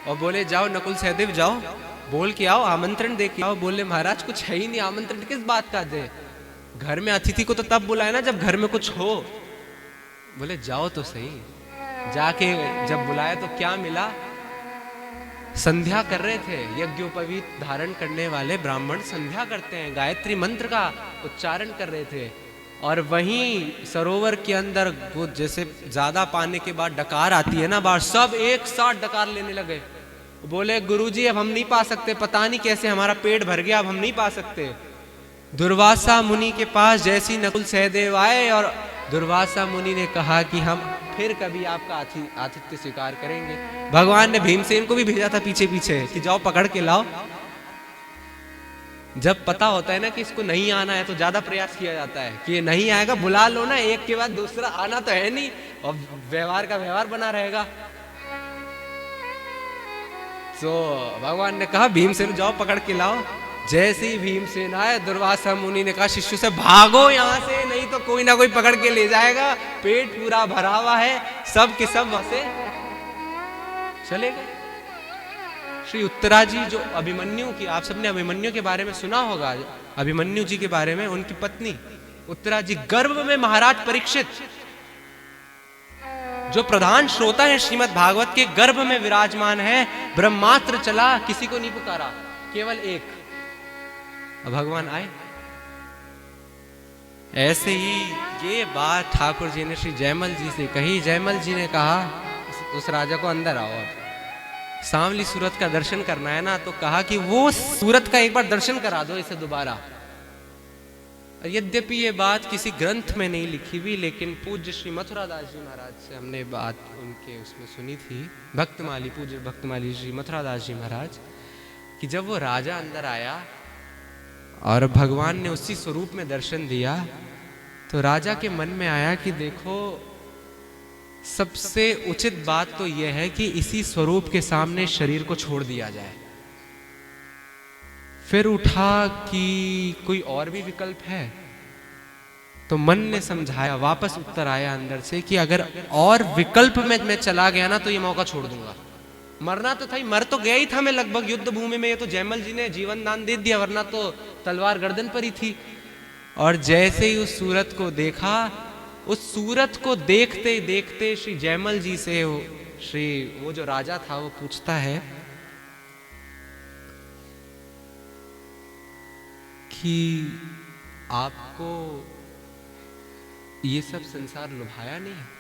और बोले जाओ नकुल सहदेव जाओ, बोल के आओ, आमंत्रण दे के आओ। बोले महाराज कुछ है ही नहीं, आमंत्रण किस बात का दे? घर में अतिथि को तो तब बुलाए ना जब घर में कुछ हो। बोले जाओ तो सही। जाके जब बुलाया तो क्या मिला? संध्या कर रहे थे, यज्ञोपवीत धारण करने वाले ब्राह्मण संध्या करते हैं, गायत्री मंत्र का उच्चारण कर रहे थे। और वहीं सरोवर के अंदर वो जैसे ज्यादा पाने के बाद डकार आती है ना बाहर, सब एक साथ डकार लेने लगे। बोले गुरुजी अब हम नहीं पा सकते, पता नहीं कैसे हमारा पेट भर गया, अब हम नहीं पा सकते। दुर्वासा मुनि के पास जैसी नकुल सहदेव आए और दुर्वासा मुनि ने कहा कि हम फिर कभी आपका आतिथ्य स्वीकार करेंगे। भगवान ने भीमसेन को भी भेजा था पीछे पीछे कि जाओ पकड़ के लाओ। जब पता होता है ना कि इसको नहीं आना है तो ज्यादा प्रयास किया जाता है कि ये नहीं आएगा, बुला लो ना, एक के बाद दूसरा आना तो है नहीं और व्यवहार का व्यवहार बना रहेगा। तो भगवान ने कहा भीमसेन जाओ पकड़ के लाओ। जैसे ही भीमसेन आए, दुर्वासा मुनि ने कहा शिष्य से भागो यहाँ से, नहीं तो कोई ना कोई पकड़ के ले जाएगा, पेट पूरा भरा हुआ है। सब के सब वहां से चले गए। श्री उत्तरा जी जो अभिमन्यु की, आप सबने अभिमन्यु के बारे में सुना होगा, अभिमन्यु जी के बारे में, उनकी पत्नी उत्तरा जी गर्भ में महाराज परीक्षित जो प्रधान श्रोता है श्रीमद् भागवत के, गर्भ में विराजमान है। ब्रह्मास्त्र चला, किसी को नहीं पुकारा, केवल एक। भगवान आए। ऐसे ही ये बात ठाकुर जी ने श्री जयमल जी से कही। जयमल जी ने कहा उस राजा को अंदर आओ, सांवली सूरत का दर्शन करना है ना, तो कहा कि वो सूरत का एक बार दर्शन करा दो इसे दोबारा। यद्यपि ये बात किसी ग्रंथ में नहीं लिखी हुई, लेकिन पूज्य श्री मथुरादास जी महाराज से हमने बात उनके उसमें सुनी थी, भक्तमाली, पूज्य भक्तमाली श्री मथुरादास जी महाराज, कि जब वो राजा अंदर आया और भगवान ने उसी स्वरूप में दर्शन दिया, तो राजा के मन में आया कि देखो सबसे उचित बात तो यह है कि इसी स्वरूप के सामने शरीर को छोड़ दिया जाए। फिर उठा कि कोई और भी विकल्प है, तो मन ने समझाया, वापस उत्तर आया अंदर से कि अगर और विकल्प में मैं चला गया ना तो ये मौका छोड़ दूंगा। मरना तो था ही, मर तो गया ही था मैं लगभग युद्ध भूमि में, ये तो जयमल जी ने जीवन दान दे दिया, वरना तो तलवार गर्दन पर ही थी। और जैसे ही उस सूरत को देखा, उस सूरत को देखते देखते श्री जयमल जी से वो जो राजा था वो पूछता है कि आपको ये सब संसार लुभाया नहीं है?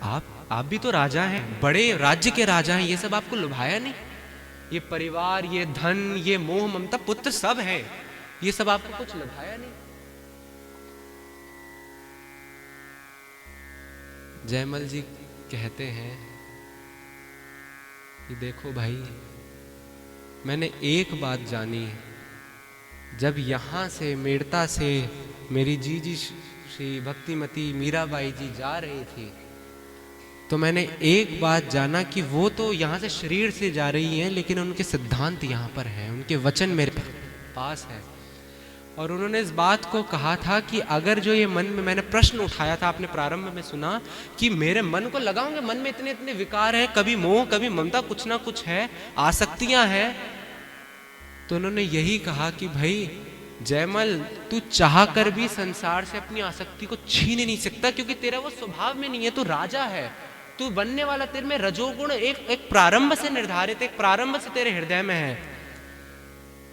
आप भी तो राजा हैं, बड़े राज्य के राजा हैं, ये सब आपको लुभाया नहीं? ये परिवार, ये धन, ये मोह ममता, पुत्र सब है, ये सब आपको कुछ लुभाया नहीं? जयमल जी कहते हैं कि देखो भाई, मैंने एक बात जानी है, जब यहां से मेड़ता से मेरी जीजी श्री भक्तिमती मीराबाई जी जा रही थी, तो मैंने एक बात जाना कि वो तो यहाँ से शरीर से जा रही हैं, लेकिन उनके सिद्धांत यहाँ पर हैं, उनके वचन मेरे पास है। और उन्होंने इस बात को कहा था कि अगर जो ये मन में, मैंने प्रश्न उठाया था, आपने प्रारंभ में सुना कि मेरे मन को लगाओगे, मन में इतने इतने विकार हैं, कभी मोह कभी ममता, कुछ ना कुछ है, आसक्तियां हैं। तो उन्होंने यही कहा कि भाई जयमल, तू चाह कर भी संसार से अपनी आसक्ति को छीन नहीं सकता, क्योंकि तेरा वो स्वभाव में नहीं है, तू राजा है, तू बनने वाला, तेरे में रजोगुण एक प्रारंभ से निर्धारित, एक प्रारंभ से तेरे हृदय में है।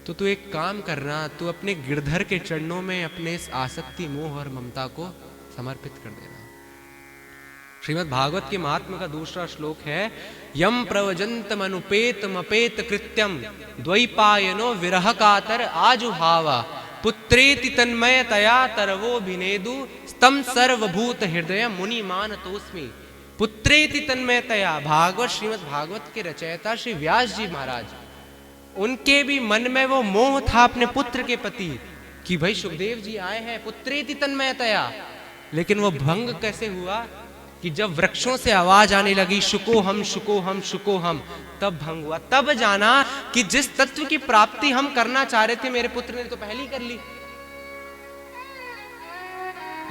तो तू एक काम करना, तू अपने गिरधर के चरणों में अपने इस आसक्ति, मोह और ममता को समर्पित कर देना। श्रीमद् भागवत के महात्म का दूसरा श्लोक है, यम प्रवजंतम अनुपेत मपेत कृत्यम द्वैपायनो विरह कातर आजुहावा पुत्रेति तन्मयतया तरवो भिनेदु स्तम सर्वभूत हृदय मुनि मानतोस्मि। पुत्रेति तन्मयतया, भागवत श्रीमद् भागवत के रचयिता श्री व्यास जी महाराज, उनके भी मन में वो मोह था अपने पुत्र के प्रति कि भाई सुखदेव जी आए हैं, पुत्रेति तन्मयतया। लेकिन वो भंग कैसे हुआ कि जब वृक्षों से आवाज आने लगी शुको हम शुको हम शुको हम, तब भंग हुआ। तब जाना कि जिस तत्व की प्राप्ति हम करना चाह रहे थे मेरे पुत्र ने तो पहले ही कर ली।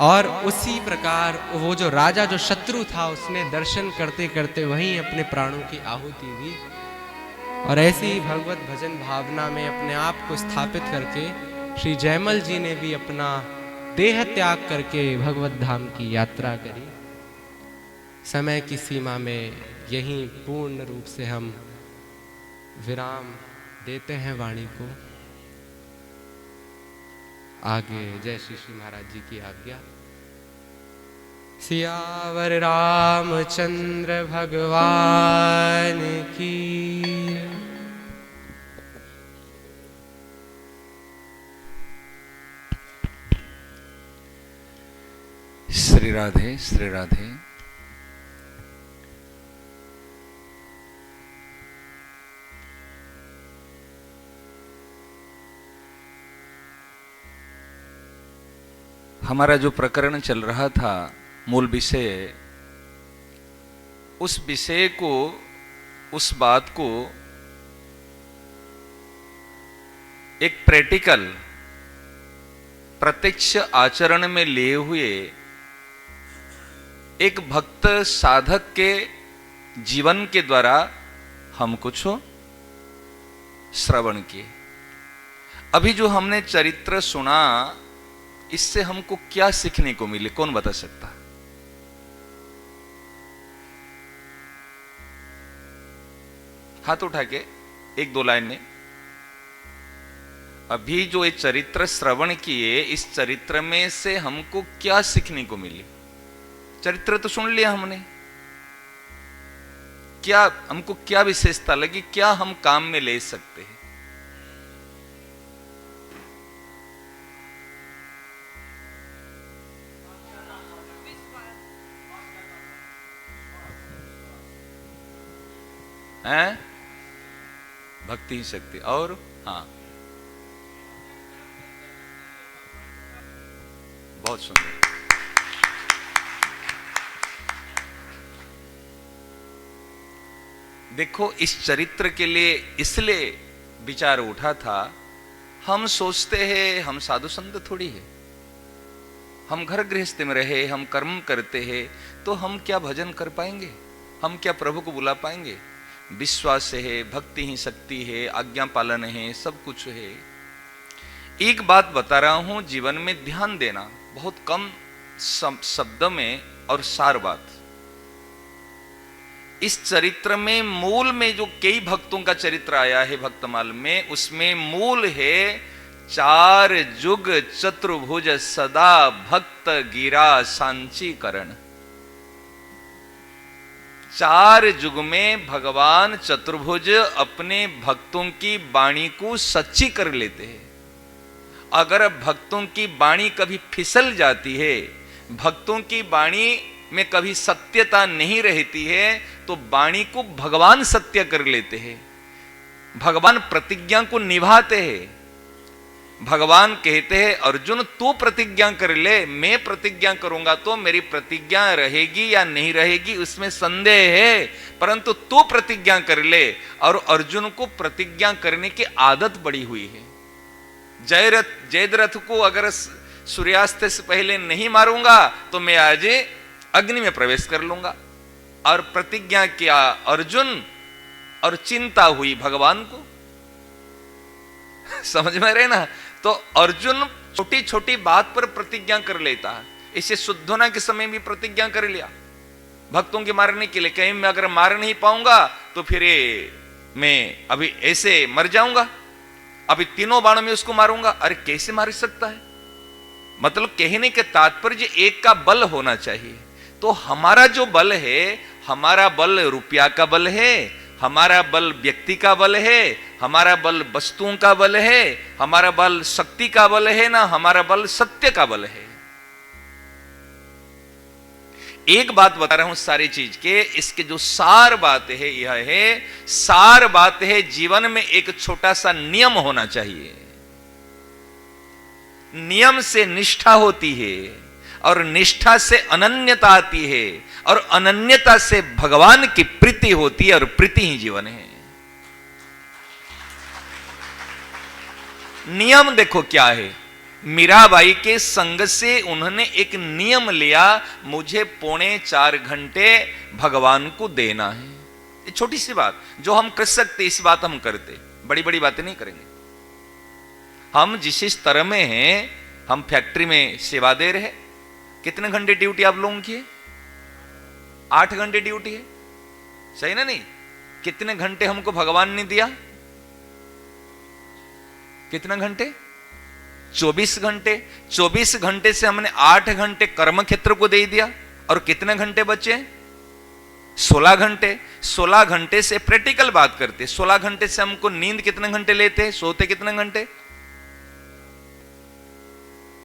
और उसी प्रकार वो जो राजा जो शत्रु था उसने दर्शन करते करते वहीं अपने प्राणों की आहुति दी। और ऐसे ही भगवत भजन भावना में अपने आप को स्थापित करके श्री जयमल जी ने भी अपना देह त्याग करके भगवत धाम की यात्रा करी। समय की सीमा में यहीं पूर्ण रूप से हम विराम देते हैं वाणी को। आगे जय श्री श्री महाराज जी की आज्ञा। सियावर रामचंद्र भगवान की। श्री राधे श्री राधे। हमारा जो प्रकरण चल रहा था, मूल विषय, उस विषय को, उस बात को एक प्रैक्टिकल प्रत्यक्ष आचरण में लिए हुए एक भक्त साधक के जीवन के द्वारा हम कुछ श्रवण किए। अभी जो हमने चरित्र सुना, इससे हमको क्या सीखने को मिले, कौन बता सकता? हाथ उठा के एक दो लाइन में। अभी जो ये चरित्र श्रवण किए, इस चरित्र में से हमको क्या सीखने को मिली? चरित्र तो सुन लिया हमने, क्या हमको क्या विशेषता लगी, क्या हम काम में ले सकते हैं? हैं? भक्ति ही शक्ति। और हाँ, बहुत सुंदर। देखो, इस चरित्र के लिए इसलिए विचार उठा था, हम सोचते हैं हम साधु संत थोड़ी है, हम घर गृहस्थ में रहे, हम कर्म करते हैं, तो हम क्या भजन कर पाएंगे, हम क्या प्रभु को बुला पाएंगे? विश्वास है, भक्ति ही शक्ति है, आज्ञा पालन है, सब कुछ है। एक बात बता रहा हूं, जीवन में ध्यान देना, बहुत कम शब्द में और सार बात। इस चरित्र में मूल में जो कई भक्तों का चरित्र आया है भक्तमाल में, उसमें मूल है चार जुग चतुर्भुज सदा भक्त गिरा सांचीकरण। चार युग में भगवान चतुर्भुज अपने भक्तों की वाणी को सच्ची कर लेते हैं। अगर भक्तों की वाणी कभी फिसल जाती है, भक्तों की वाणी में कभी सत्यता नहीं रहती है, तो वाणी को भगवान सत्य कर लेते हैं। भगवान प्रतिज्ञा को निभाते हैं। भगवान कहते हैं, अर्जुन तू प्रतिज्ञा कर ले, मैं प्रतिज्ञा करूंगा तो मेरी प्रतिज्ञा रहेगी या नहीं रहेगी उसमें संदेह है, परंतु तू प्रतिज्ञा कर ले। और अर्जुन को प्रतिज्ञा करने की आदत बड़ी हुई है। जयद्रथ को अगर सूर्यास्त से पहले नहीं मारूंगा तो मैं आज अग्नि में प्रवेश कर लूंगा। और प्रतिज्ञा किया अर्जुन, और चिंता हुई भगवान को। समझ में रहे ना? तो अर्जुन छोटी छोटी बात पर प्रतिज्ञा कर लेता है। इसे शुद्धोना के समय भी प्रतिज्ञा कर लिया भक्तों के मारने के लिए, कहीं मैं अगर मार नहीं पाऊंगा तो फिर मैं अभी ऐसे मर जाऊंगा, अभी तीनों बाणों में उसको मारूंगा। अरे कैसे मार सकता है? मतलब कहने के तात्पर्य एक का बल होना चाहिए। तो हमारा जो बल है, हमारा बल रुपया का बल है, हमारा बल व्यक्ति का बल है, हमारा बल वस्तुओं का बल है, हमारा बल शक्ति का बल है ना, हमारा बल सत्य का बल है। एक बात बता रहा हूं सारी चीज के, इसके जो सार बात है यह है, सार बात है जीवन में एक छोटा सा नियम होना चाहिए। नियम से निष्ठा होती है और निष्ठा से अनन्यता आती है और अनन्यता से भगवान की प्रीति होती है और प्रीति ही जीवन है। नियम देखो क्या है, मीराबाई के संग से उन्होंने एक नियम लिया, मुझे 3.25 घंटे भगवान को देना है। ये छोटी सी बात जो हम कर सकते, इस बात हम करते, बड़ी बड़ी बातें नहीं करेंगे। हम जिस स्तर में हैं, हम फैक्ट्री में सेवा दे रहे, कितने घंटे ड्यूटी आप लोगों की है? 8 घंटे ड्यूटी है, सही ना? नहीं, कितने घंटे हमको भगवान ने दिया? कितना घंटे? 24 घंटे। 24 घंटे से हमने 8 घंटे कर्म क्षेत्र को दे दिया और कितने घंटे बचे? 16 घंटे। 16 घंटे से प्रैक्टिकल बात करते, 16 घंटे से हमको नींद कितने घंटे लेते हैं, सोते कितने घंटे?